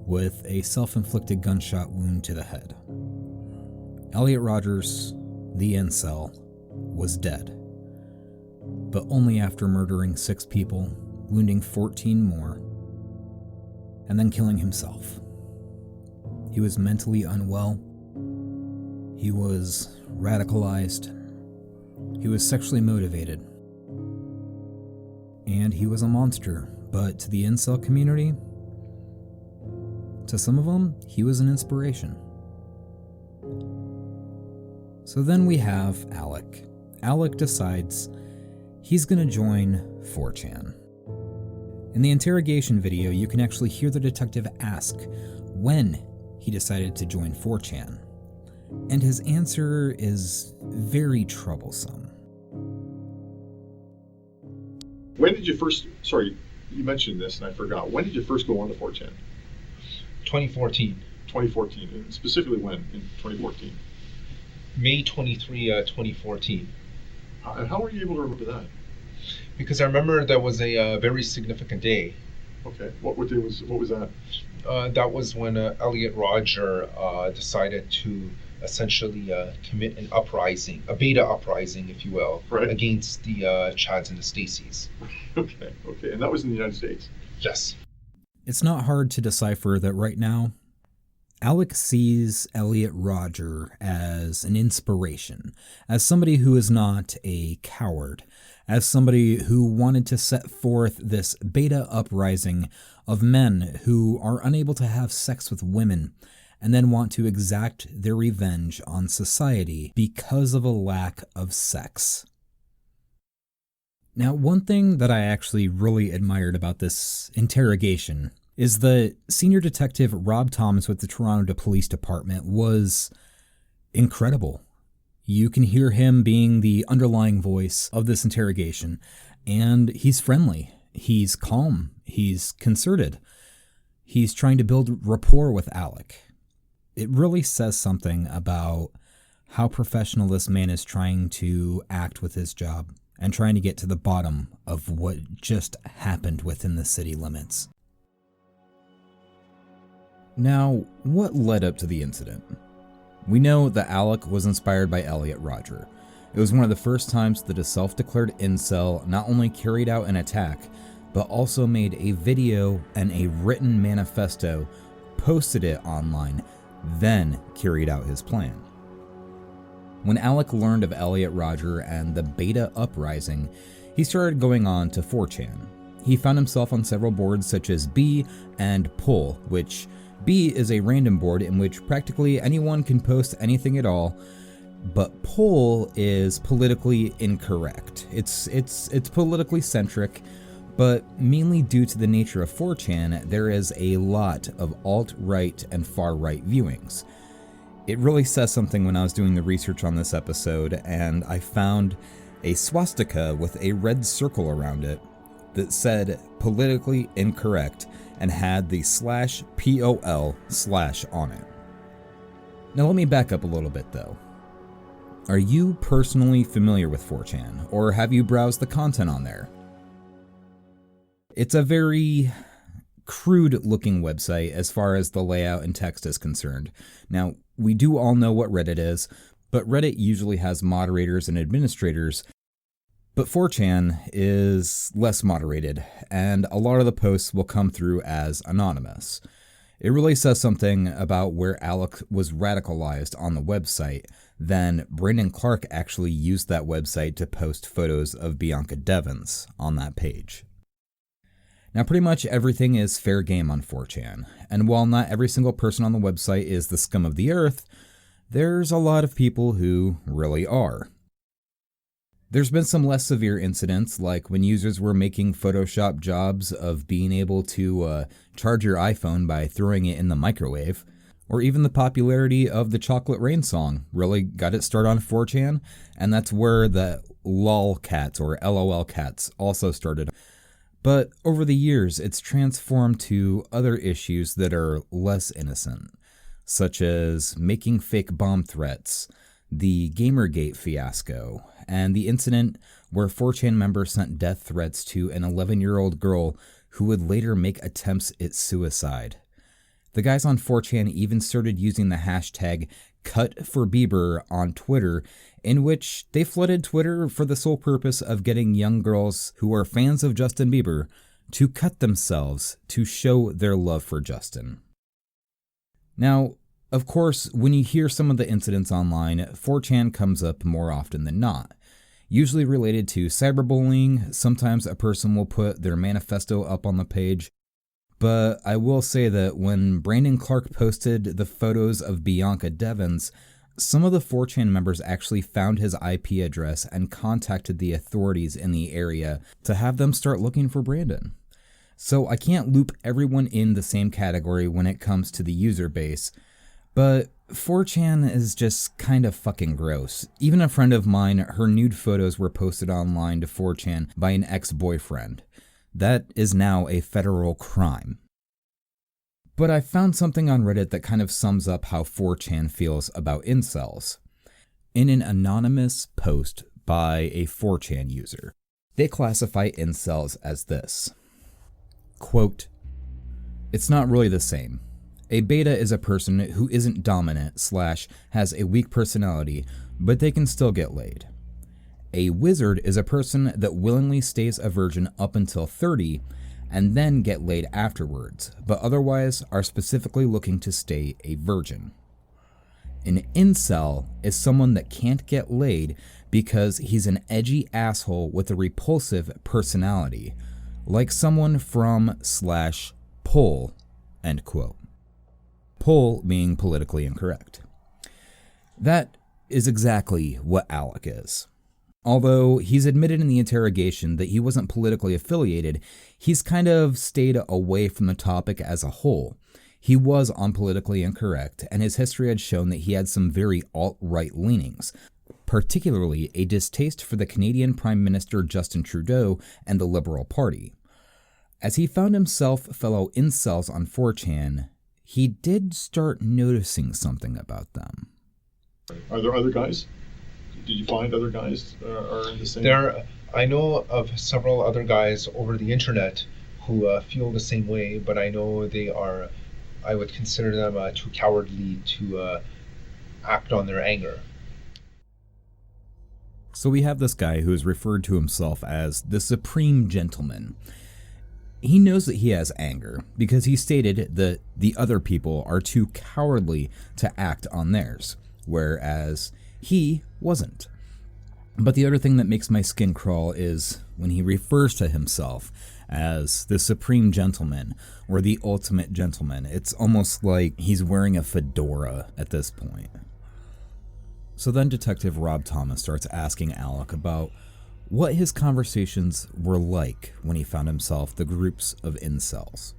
with a self-inflicted gunshot wound to the head. Elliot Rogers, the incel, was dead, but only after murdering 6 people, wounding 14 more, and then killing himself. He was mentally unwell. He was radicalized. He was sexually motivated. And he was a monster, but to the incel community, to some of them, he was an inspiration. So then we have Alek. Alek decides he's gonna join 4chan. In the interrogation video, you can actually hear the detective ask when he decided to join 4chan. And his answer is very troublesome. When did you first, sorry, you mentioned this and I forgot. When did you first go on to 4chan? 2014. 2014. And specifically when in 2014? May 23, 2014. And how were you able to remember that? Because I remember that was a very significant day. Okay. What day was? What was that? That was when Elliot Rodger decided to essentially commit an uprising, a beta uprising, if you will, right, against the Chads and the Stacys. Okay. And that was in the United States? Yes. It's not hard to decipher that right now, Alek sees Elliot Rodger as an inspiration, as somebody who is not a coward, as somebody who wanted to set forth this beta uprising of men who are unable to have sex with women and then want to exact their revenge on society because of a lack of sex. Now, one thing that I actually really admired about this interrogation is the senior detective Rob Thomas with the Toronto Police Department was incredible. You can hear him being the underlying voice of this interrogation, and he's friendly, he's calm, he's concerted, he's trying to build rapport with Alek. It really says something about how professional this man is trying to act with his job and trying to get to the bottom of what just happened within the city limits. Now, what led up to the incident? We know that Alek was inspired by Elliot Rodger. It was one of the first times that a self-declared incel not only carried out an attack, but also made a video and a written manifesto, posted it online, then carried out his plan. When Alek learned of Elliot Rodger and the beta uprising, he started going on to 4chan. He found himself on several boards such as B and Pull, which B is a random board in which practically anyone can post anything at all, but Pull is politically incorrect. It's politically centric, but mainly due to the nature of 4chan, there is a lot of alt-right and far-right viewings. It really says something when I was doing the research on this episode, and I found a swastika with a red circle around it that said politically incorrect and had the /POL/ on it. Now let me back up a little bit though. Are you personally familiar with 4chan, or have you browsed the content on there? It's a very crude looking website as far as the layout and text is concerned. Now, we do all know what Reddit is, but Reddit usually has moderators and administrators, but 4chan is less moderated, and a lot of the posts will come through as anonymous. It really says something about where Alek was radicalized on the website. Then Brandon Clark actually used that website to post photos of Bianca Devins on that page. Now, pretty much everything is fair game on 4chan, and while not every single person on the website is the scum of the earth, there's a lot of people who really are. There's been some less severe incidents, like when users were making Photoshop jobs of being able to charge your iPhone by throwing it in the microwave, or even the popularity of the Chocolate Rain song really got it started on 4chan, and that's where the lol cats or LOL cats also started. But over the years, it's transformed to other issues that are less innocent, such as making fake bomb threats, the Gamergate fiasco, and the incident where 4chan members sent death threats to an 11-year-old girl who would later make attempts at suicide. The guys on 4chan even started using the hashtag #CutForBieber on Twitter, in which they flooded Twitter for the sole purpose of getting young girls who are fans of Justin Bieber to cut themselves to show their love for Justin. Now, of course, when you hear some of the incidents online, 4chan comes up more often than not. Usually related to cyberbullying, sometimes a person will put their manifesto up on the page. But I will say that when Brandon Clark posted the photos of Bianca Devins, some of the 4chan members actually found his IP address and contacted the authorities in the area to have them start looking for Brandon. So I can't loop everyone in the same category when it comes to the user base, but 4chan is just kind of fucking gross. Even a friend of mine, her nude photos were posted online to 4chan by an ex-boyfriend. That is now a federal crime. But I found something on Reddit that kind of sums up how 4chan feels about incels. In an anonymous post by a 4chan user, they classify incels as this. Quote, "It's not really the same. A beta is a person who isn't dominant / has a weak personality, but they can still get laid. A wizard is a person that willingly stays a virgin up until 30 and then get laid afterwards, but otherwise are specifically looking to stay a virgin. An incel is someone that can't get laid because he's an edgy asshole with a repulsive personality, like someone from / poll," end quote. Poll being politically incorrect. That is exactly what Alek is. Although he's admitted in the interrogation that he wasn't politically affiliated, he's kind of stayed away from the topic as a whole. He was on Politically Incorrect, and his history had shown that he had some very alt-right leanings, particularly a distaste for the Canadian Prime Minister Justin Trudeau and the Liberal Party. As he found himself fellow incels on 4chan, he did start noticing something about them. Are there other guys? Did you find other guys are in the same? I know of several other guys over the internet who feel the same way, but I know they are, I would consider them too cowardly to act on their anger. So we have this guy who is referred to himself as the Supreme Gentleman. He knows that he has anger because he stated that the other people are too cowardly to act on theirs, whereas he wasn't. But the other thing that makes my skin crawl is when he refers to himself as the Supreme Gentleman or the Ultimate Gentleman. It's almost like he's wearing a fedora at this point. So then Detective Rob Thomas starts asking Alek about what his conversations were like when he found himself the groups of incels.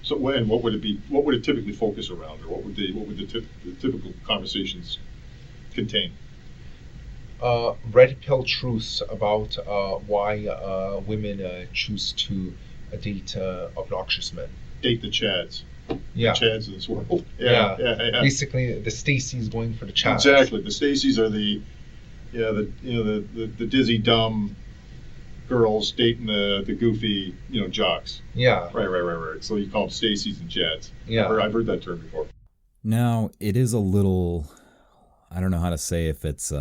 So when, what would it be? What would it typically focus around, or what would the typical conversations contain? Red pill truths about why women choose to date obnoxious men. Date the Chads. Yeah. The Chads of this world. Yeah. Yeah. Basically, the Stacey's going for the Chads. Exactly. The Stacey's are the dizzy dumb girls dating the goofy jocks. Yeah. Right. So you call them Stacey's and Chads. Yeah. I've heard that term before. Now, it is a little, I don't know how to say if it's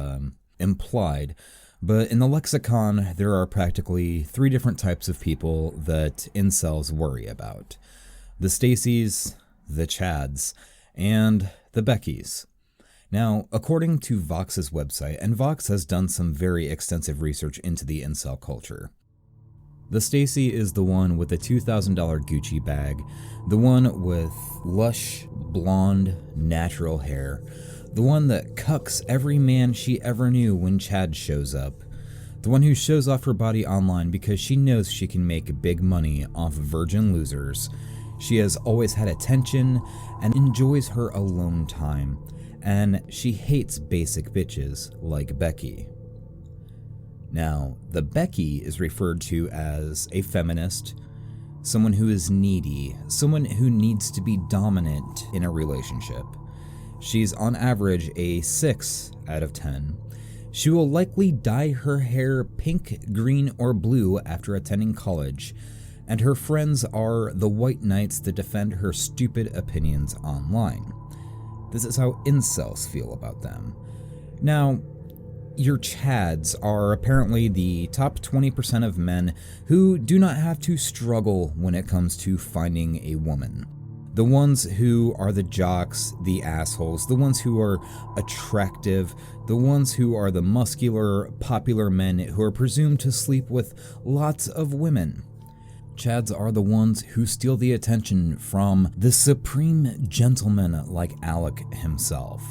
implied, but in the lexicon, there are practically 3 different types of people that incels worry about. The Stacey's, the Chads, and the Beckys. Now, according to Vox's website, and Vox has done some very extensive research into the incel culture, the Stacey is the one with the $2,000 Gucci bag, the one with lush, blonde, natural hair, the one that cucks every man she ever knew when Chad shows up, the one who shows off her body online because she knows she can make big money off virgin losers. She has always had attention and enjoys her alone time, and she hates basic bitches like Becky. Now, the Becky is referred to as a feminist, someone who is needy, someone who needs to be dominant in a relationship. She's on average a 6 out of 10. She will likely dye her hair pink, green, or blue after attending college, and her friends are the white knights that defend her stupid opinions online. This is how incels feel about them. Now, your Chads are apparently the top 20% of men who do not have to struggle when it comes to finding a woman. The ones who are the jocks, the assholes, the ones who are attractive, the ones who are the muscular, popular men who are presumed to sleep with lots of women. Chads are the ones who steal the attention from the Supreme Gentleman like Alek himself.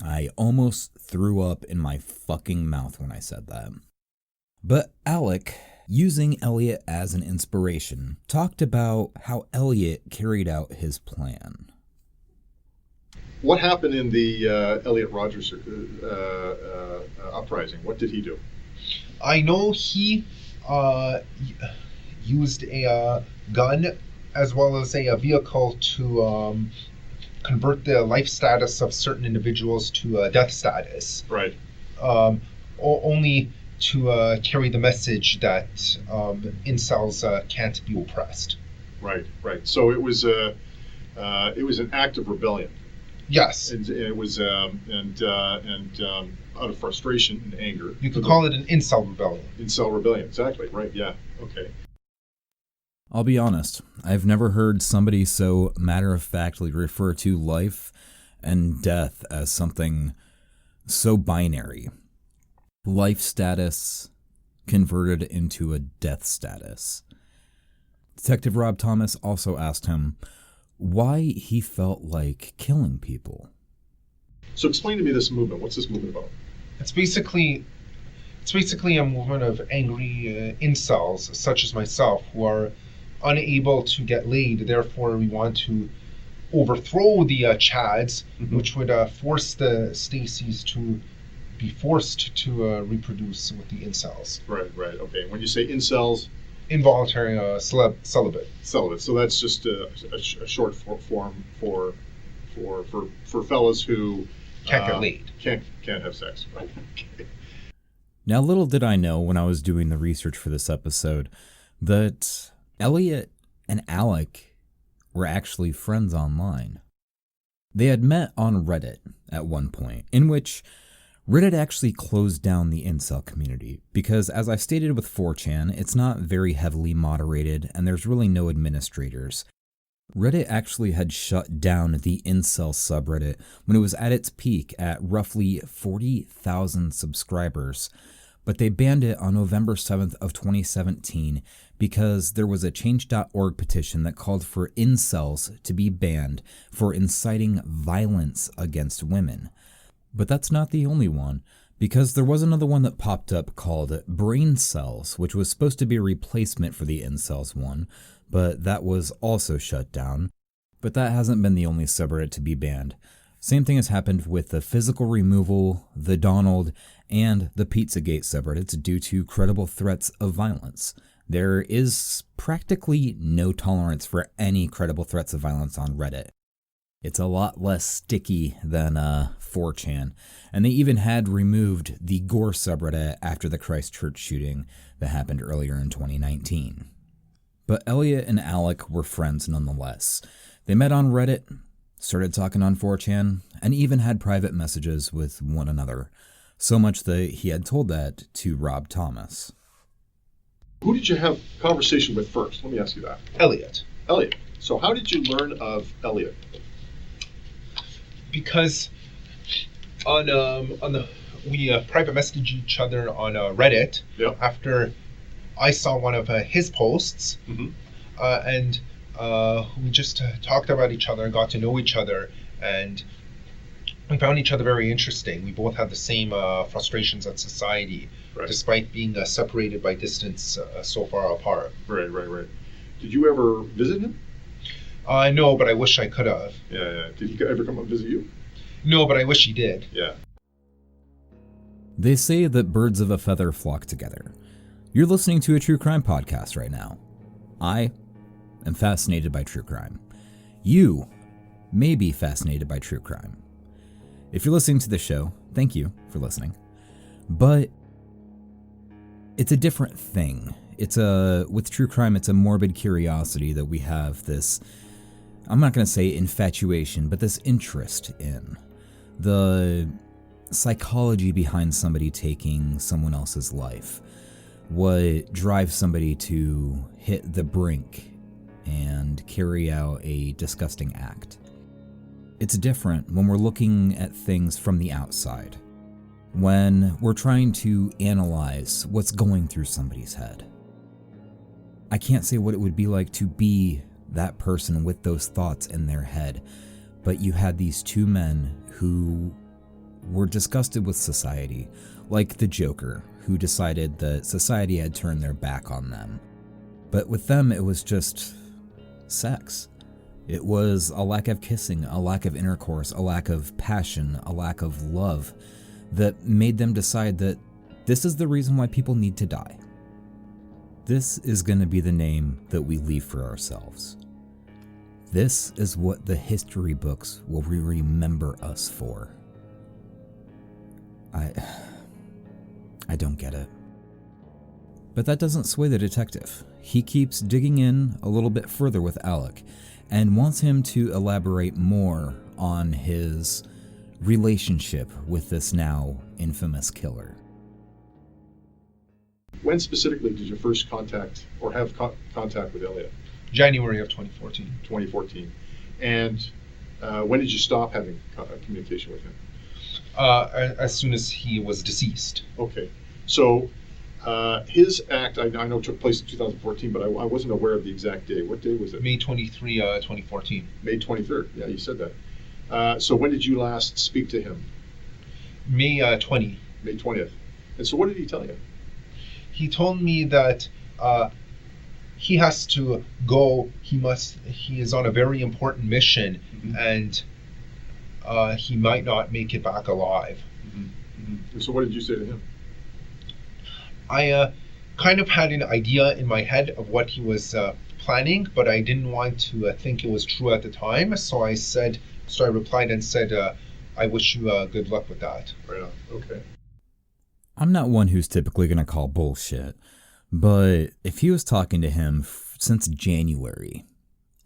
I almost threw up in my fucking mouth when I said that. But Alek, using Elliot as an inspiration, talked about how Elliot carried out his plan. What happened in the Elliot Rogers uprising? What did he do? I know he used a gun as well as a vehicle to convert the life status of certain individuals to death status. Right. Only to carry the message that incels can't be oppressed. Right. So it was an act of rebellion. Yes. And it was out of frustration and anger. You could call it an incel rebellion. Incel rebellion, exactly. Right. Yeah. Okay. I'll be honest, I've never heard somebody so matter-of-factly refer to life and death as something so binary. Life status converted into a death status. Detective Rob Thomas also asked him why he felt like killing people. So explain to me this movement. What's this movement about? It's basically a movement of angry incels, such as myself, who are unable to get laid. Therefore, we want to overthrow the Chads, which would force the Stacys to be forced to reproduce with the incels. Right. Okay. When you say incels, involuntary celibate. Celibate. So that's just a short form for fellas who can't get laid. Can't have sex. Right. Okay. Now, little did I know when I was doing the research for this episode that Elliot and Alek were actually friends online. They had met on Reddit at one point, in which Reddit actually closed down the incel community because, as I stated with 4chan, it's not very heavily moderated and there's really no administrators. Reddit actually had shut down the incel subreddit when it was at its peak at roughly 40,000 subscribers, but they banned it on November 7th of 2017 because there was a Change.org petition that called for incels to be banned for inciting violence against women. But that's not the only one, because there was another one that popped up called Brain Cells, which was supposed to be a replacement for the incels one, but that was also shut down. But that hasn't been the only subreddit to be banned. Same thing has happened with the Physical Removal, the Donald, and the Pizzagate subreddits due to credible threats of violence. There is practically no tolerance for any credible threats of violence on Reddit. It's a lot less sticky than 4chan, and they even had removed the Gore subreddit after the Christchurch shooting that happened earlier in 2019. But Elliot and Alek were friends nonetheless. They met on Reddit, started talking on 4chan, and even had private messages with one another, so much that he had told that to Rob Thomas. Who did you have conversation with first? Let me ask you that. Elliot. So how did you learn of Elliot? Because we private messaged each other on Reddit. Yep. After I saw one of his posts, and we just talked about each other and got to know each other, and we found each other very interesting. We both had the same frustrations at society, despite being separated by distance so far apart. Right. Did you ever visit him? No, but I wish I could have. Yeah. Did he ever come up and visit you? No, but I wish he did. Yeah. They say that birds of a feather flock together. You're listening to a true crime podcast right now. I am fascinated by true crime. You may be fascinated by true crime. If you're listening to the show, thank you for listening. But it's a different thing. With true crime, it's a morbid curiosity that we have this, I'm not going to say infatuation, but this interest in. The psychology behind somebody taking someone else's life. What drives somebody to hit the brink and carry out a disgusting act. It's different when we're looking at things from the outside. When we're trying to analyze what's going through somebody's head. I can't say what it would be like to be that person with those thoughts in their head, but you had these two men who were disgusted with society, like the Joker, who decided that society had turned their back on them. But with them, it was just sex. It was a lack of kissing, a lack of intercourse, a lack of passion, a lack of love that made them decide that this is the reason why people need to die. This is going to be the name that we leave for ourselves. This is what the history books will remember us for. I don't get it. But that doesn't sway the detective. He keeps digging in a little bit further with Alek and wants him to elaborate more on his relationship with this now infamous killer. When specifically did you first contact or have contact with Elliot? January of 2014. 2014. And when did you stop having communication with him? As soon as he was deceased. Okay. So his act, I know, took place in 2014, but I wasn't aware of the exact day. What day was it? May 23, 2014. May 23rd. Yeah, you said that. So when did you last speak to him? May 20. May 20th. And so what did he tell you? He told me that he has to go. He is on a very important mission, mm-hmm. and he might not make it back alive. Mm-hmm. Mm-hmm. So what did you say to him? I kind of had an idea in my head of what he was planning, but I didn't want to think it was true at the time. So I replied and said, I wish you good luck with that. Right on. Okay. I'm not one who's typically going to call bullshit, but if he was talking to him since January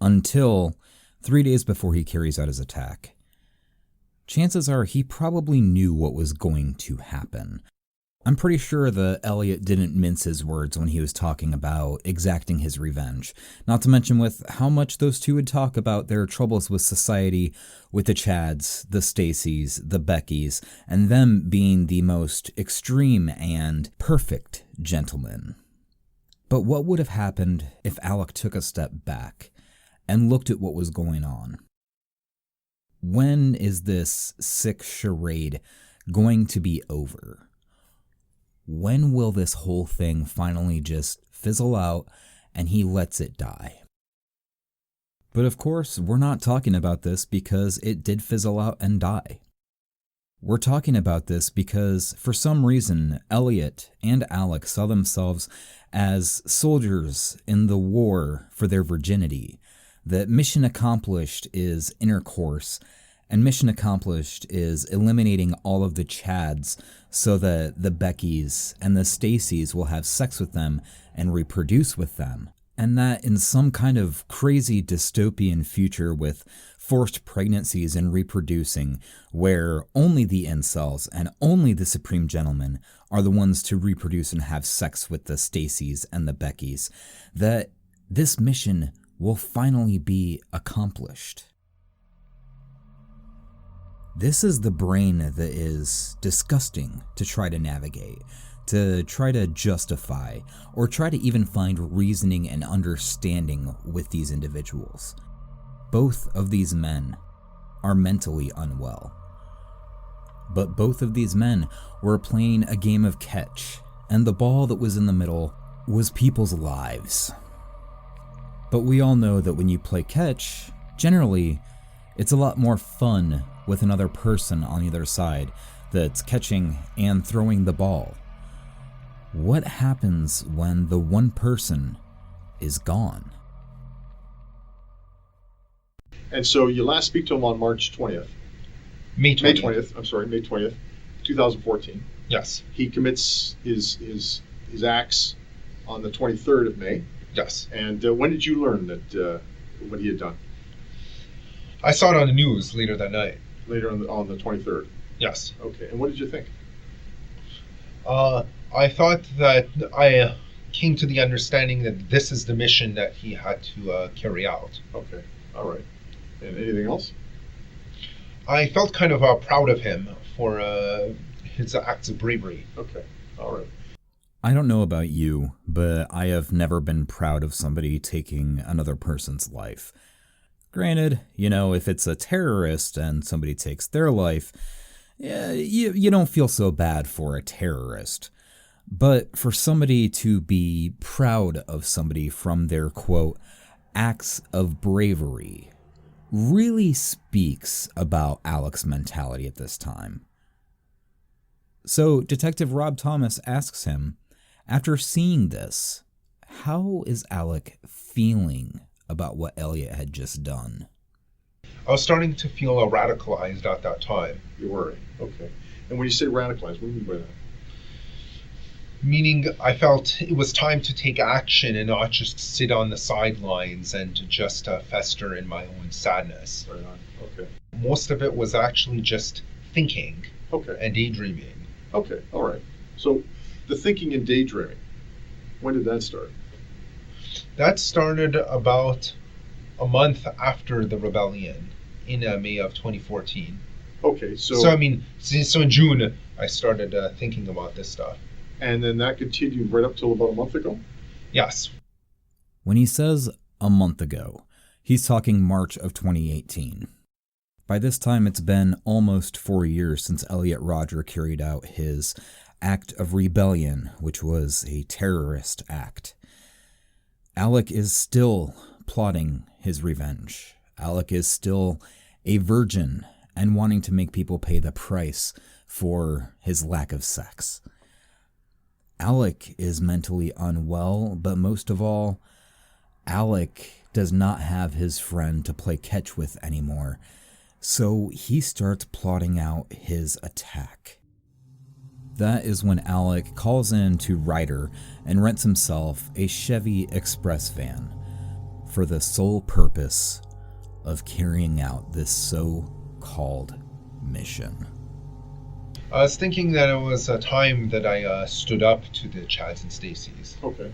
until 3 days before he carries out his attack, chances are he probably knew what was going to happen. I'm pretty sure that Elliot didn't mince his words when he was talking about exacting his revenge, not to mention with how much those two would talk about their troubles with society, with the Chads, the Stacys, the Beckys, and them being the most extreme and perfect gentlemen. But what would have happened if Alek took a step back and looked at what was going on? When is this sick charade going to be over? When will this whole thing finally just fizzle out and he lets it die? But of course, we're not talking about this because it did fizzle out and die. We're talking about this because, for some reason, Elliot and Alek saw themselves as soldiers in the war for their virginity. That mission accomplished is intercourse, and mission accomplished is eliminating all of the Chads so that the Beckys and the Stacys will have sex with them and reproduce with them. And that in some kind of crazy dystopian future with forced pregnancies and reproducing, where only the incels and only the supreme gentlemen are the ones to reproduce and have sex with the Stacys and the Beckys, that this mission will finally be accomplished. This is the brain that is disgusting to try to navigate, to try to justify, or try to even find reasoning and understanding with these individuals. Both of these men are mentally unwell. But both of these men were playing a game of catch, and the ball that was in the middle was people's lives. But we all know that when you play catch, generally, it's a lot more fun with another person on the other side that's catching and throwing the ball. What happens when the one person is gone? And so you last speak to him on March 20th. May 20th. May 20th, 2014. Yes. He commits his acts on the 23rd of May. Yes. And when did you learn that what he had done? I saw it on the news later that night. Later on the 23rd? Yes. Okay, and what did you think? I thought that I came to the understanding that this is the mission that he had to carry out. Okay, all right. And anything else? I felt kind of proud of him for his acts of bravery. Okay, all right. I don't know about you, but I have never been proud of somebody taking another person's life. Granted, if it's a terrorist and somebody takes their life, yeah, you don't feel so bad for a terrorist. But for somebody to be proud of somebody from their, quote, acts of bravery really speaks about Alek's mentality at this time. So Detective Rob Thomas asks him, after seeing this, how is Alek feeling about what Elliot had just done? I was starting to feel radicalized at that time. You were, okay. And when you say radicalized, what do you mean by that? Meaning I felt it was time to take action and not just sit on the sidelines and to just fester in my own sadness. Right on, okay. Most of it was actually just thinking and daydreaming. Okay, all right. So the thinking and daydreaming, when did that start? That started about a month after the rebellion in May of 2014. Okay, so so in June I started thinking about this stuff. And then that continued right up till about a month ago? Yes. When he says a month ago, he's talking March of 2018. By this time, it's been almost 4 years since Elliot Rodger carried out his act of rebellion, which was a terrorist act. Alek is still plotting his revenge. Alek is still a virgin and wanting to make people pay the price for his lack of sex. Alek is mentally unwell, but most of all, Alek does not have his friend to play catch with anymore, so he starts plotting out his attack. That is when Alek calls in to Ryder and rents himself a Chevy Express van for the sole purpose of carrying out this so-called mission. I was thinking that it was a time that I stood up to the Chads and Stacys. Okay.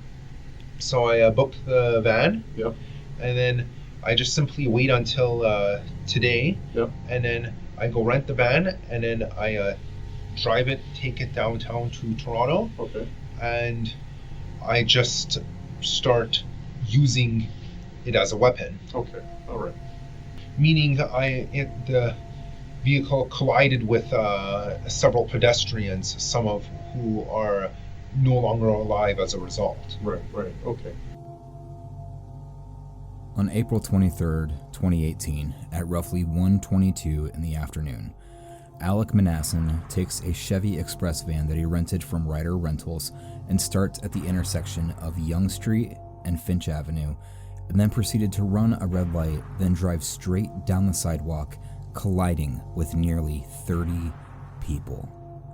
So I booked the van. Yep. And then I just simply wait until today. Yep. And then I go rent the van, and then I drive it, take it downtown to Toronto. Okay. And I just start using it as a weapon. Okay. All right. Meaning the vehicle collided with several pedestrians, some of who are no longer alive as a result. Right, okay. On April 23rd, 2018, at roughly 1:22 in the afternoon, Alek Minassian takes a Chevy Express van that he rented from Ryder Rentals and starts at the intersection of Yonge Street and Finch Avenue, and then proceeded to run a red light, then drive straight down the sidewalk, colliding with nearly 30 people.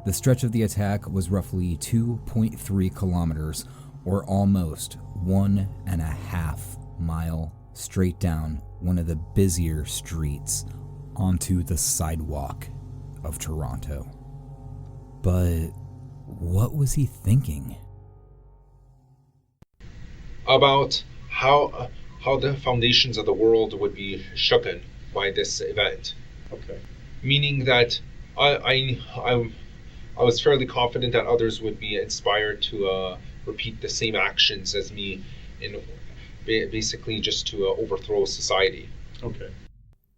The stretch of the attack was roughly 2.3 kilometers, or almost 1.5 miles, straight down one of the busier streets onto the sidewalk of Toronto. But what was he thinking? About how the foundations of the world would be shooken by this event. Okay. Meaning that I was fairly confident that others would be inspired to repeat the same actions as me, in basically just to overthrow society. Okay.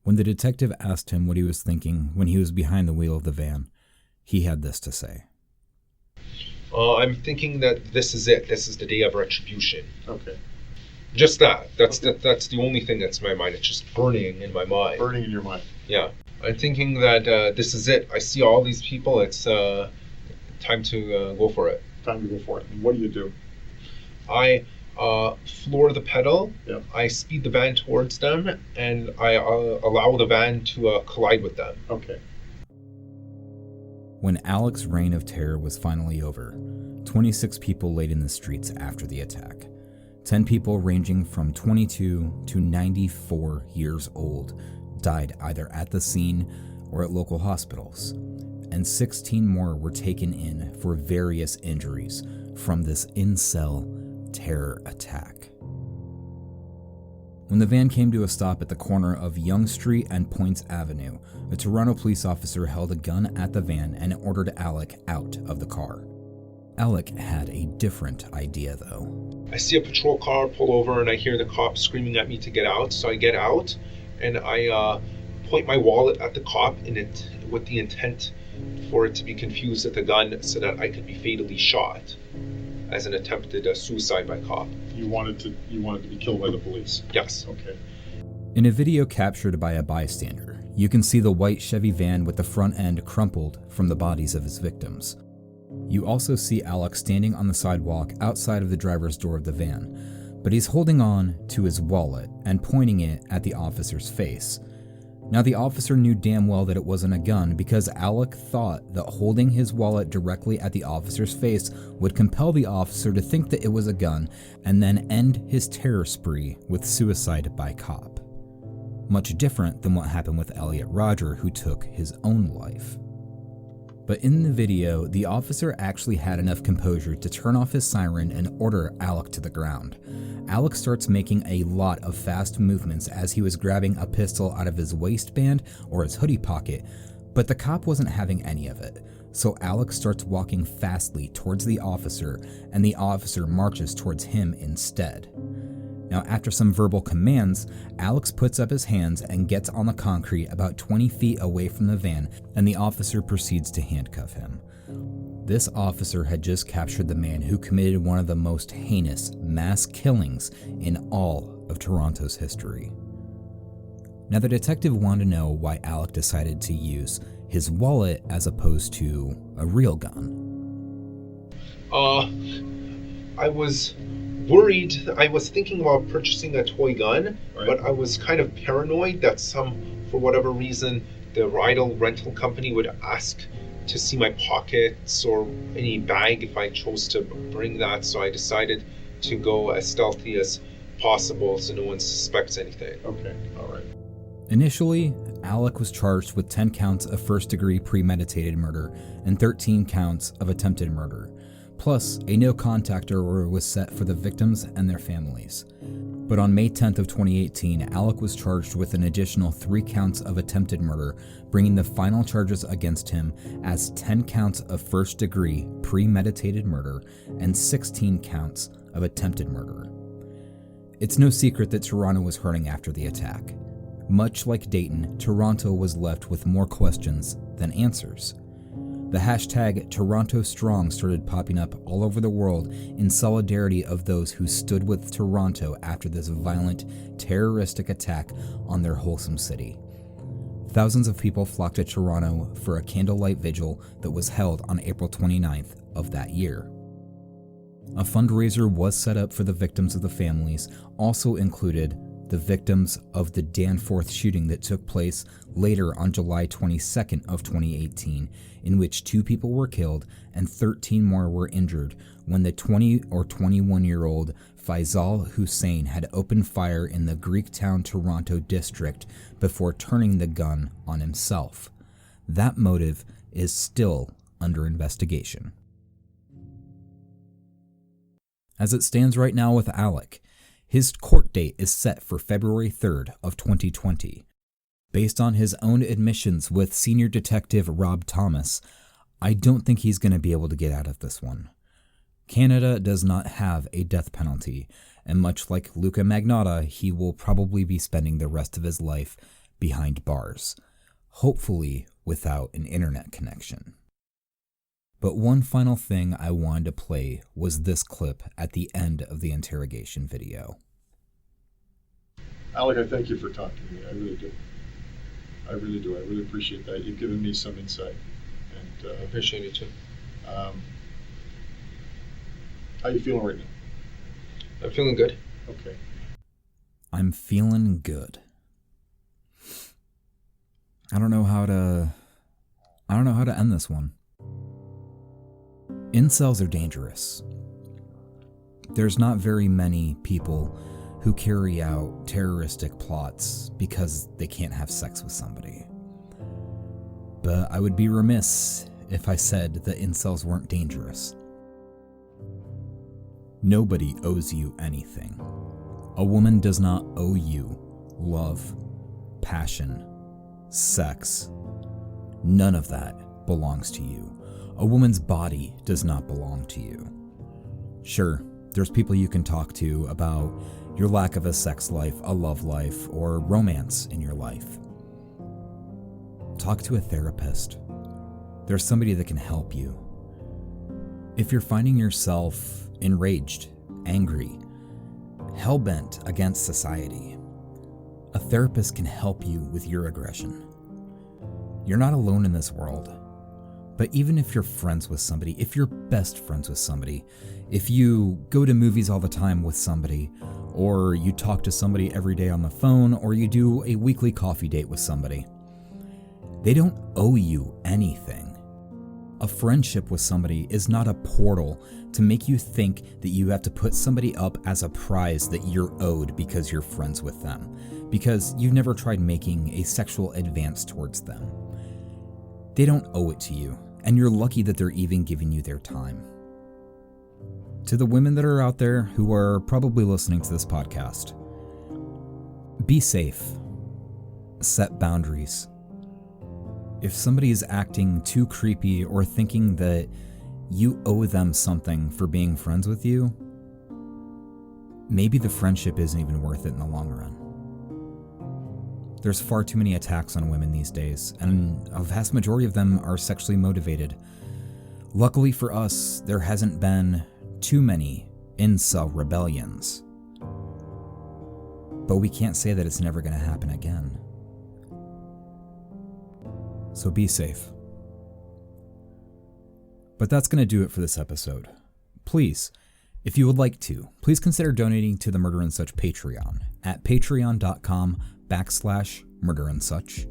When the detective asked him what he was thinking when he was behind the wheel of the van, he had this to say. I'm thinking that this is it. This is the day of retribution. Okay. Just that. That's the only thing that's in my mind. It's just burning in my mind. Burning in your mind. Yeah. I'm thinking that this is it. I see all these people. It's time to go for it. Time to go for it. And what do? I floor the pedal. Yep. I speed the van towards them, and I allow the van to collide with them. Okay. When Alek's reign of terror was finally over, 26 people laid in the streets after the attack. 10 people ranging from 22 to 94 years old died either at the scene or at local hospitals, and 16 more were taken in for various injuries from this incel terror attack. When the van came to a stop at the corner of Yonge Street and Poyntz Avenue, a Toronto police officer held a gun at the van and ordered Alek out of the car. Alek had a different idea, though. I see a patrol car pull over, and I hear the cop screaming at me to get out, so I get out, and I point my wallet at the cop with the intent for it to be confused with a gun so that I could be fatally shot as an attempted suicide by cop. You wanted to be killed by the police? Yes. Okay. In a video captured by a bystander, you can see the white Chevy van with the front end crumpled from the bodies of his victims. You also see Alek standing on the sidewalk outside of the driver's door of the van, but he's holding on to his wallet and pointing it at the officer's face. Now, the officer knew damn well that it wasn't a gun because Alek thought that holding his wallet directly at the officer's face would compel the officer to think that it was a gun and then end his terror spree with suicide by cop. Much different than what happened with Elliot Rodger, who took his own life. But in the video, the officer actually had enough composure to turn off his siren and order Alek to the ground. Alek starts making a lot of fast movements as he was grabbing a pistol out of his waistband or his hoodie pocket, but the cop wasn't having any of it. So Alek starts walking fastly towards the officer, and the officer marches towards him instead. Now, after some verbal commands, Alek puts up his hands and gets on the concrete about 20 feet away from the van, and the officer proceeds to handcuff him. This officer had just captured the man who committed one of the most heinous mass killings in all of Toronto's history. Now, the detective wanted to know why Alek decided to use his wallet as opposed to a real gun. I was worried. I was thinking about purchasing a toy gun, right, but I was kind of paranoid that for whatever reason, the rental company would ask to see my pockets or any bag if I chose to bring that. So I decided to go as stealthy as possible so no one suspects anything. Okay, all right. Initially, Alek was charged with 10 counts of first-degree premeditated murder and 13 counts of attempted murder. Plus, a no-contact order was set for the victims and their families. But on May 10th of 2018, Alek was charged with an additional 3 counts of attempted murder, bringing the final charges against him as 10 counts of first-degree premeditated murder and 16 counts of attempted murder. It's no secret that Toronto was hurting after the attack. Much like Dayton, Toronto was left with more questions than answers. The hashtag TorontoStrong started popping up all over the world in solidarity of those who stood with Toronto after this violent, terroristic attack on their wholesome city. Thousands of people flocked to Toronto for a candlelight vigil that was held on April 29th of that year. A fundraiser was set up for the victims of the families, also included the victims of the Danforth shooting that took place later on July 22nd of 2018, in which 2 people were killed and 13 more were injured when the 20 or 21-year-old Faisal Hussein had opened fire in the Greektown, Toronto district before turning the gun on himself. That motive is still under investigation. As it stands right now with Alek, his court date is set for February 3rd of 2020. Based on his own admissions with senior detective Rob Thomas, I don't think he's going to be able to get out of this one. Canada does not have a death penalty, and much like Luca Magnotta, he will probably be spending the rest of his life behind bars, hopefully without an internet connection. But one final thing I wanted to play was this clip at the end of the interrogation video. Alek, I thank you for talking to me. I really do. I really do. I really appreciate that. You've given me some insight. And I appreciate it too. How you feeling right now? I'm feeling good. Okay. I'm feeling good. I don't know how to end this one. Incels are dangerous. There's not very many people who carry out terroristic plots because they can't have sex with somebody. But I would be remiss if I said that incels weren't dangerous. Nobody owes you anything. A woman does not owe you love, passion, sex. None of that belongs to you. A woman's body does not belong to you. Sure, there's people you can talk to about your lack of a sex life, a love life, or romance in your life. Talk to a therapist. there's somebody that can help you. If you're finding yourself enraged, angry, hell-bent against society, a therapist can help you with your aggression. You're not alone in this world. But even if you're friends with somebody, if you're best friends with somebody, if you go to movies all the time with somebody, or you talk to somebody every day on the phone, or you do a weekly coffee date with somebody, they don't owe you anything. A friendship with somebody is not a portal to make you think that you have to put somebody up as a prize that you're owed because you're friends with them, because you've never tried making a sexual advance towards them. They don't owe it to you, and you're lucky that they're even giving you their time. To the women that are out there who are probably listening to this podcast, be safe. Set boundaries. If somebody is acting too creepy or thinking that you owe them something for being friends with you, maybe the friendship isn't even worth it in the long run. There's far too many attacks on women these days, and a vast majority of them are sexually motivated. Luckily for us, there hasn't been too many incel rebellions. But we can't say that it's never going to happen again. So be safe. But that's going to do it for this episode. Please, if you would like to, please consider donating to the Murder and Such Patreon at patreon.com/Murder and Such,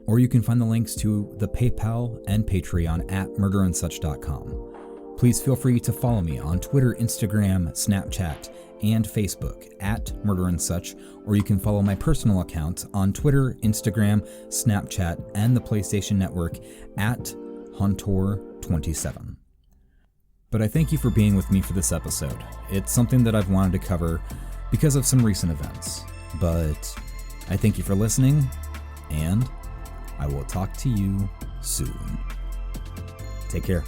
or you can find the links to the PayPal and Patreon at murderandsuch.com. Please feel free to follow me on Twitter, Instagram, Snapchat, and Facebook at Murder and Such, or you can follow my personal account on Twitter, Instagram, Snapchat, and the PlayStation Network at Huntor27. But I thank you for being with me for this episode. It's something that I've wanted to cover because of some recent events, but I thank you for listening, and I will talk to you soon. Take care.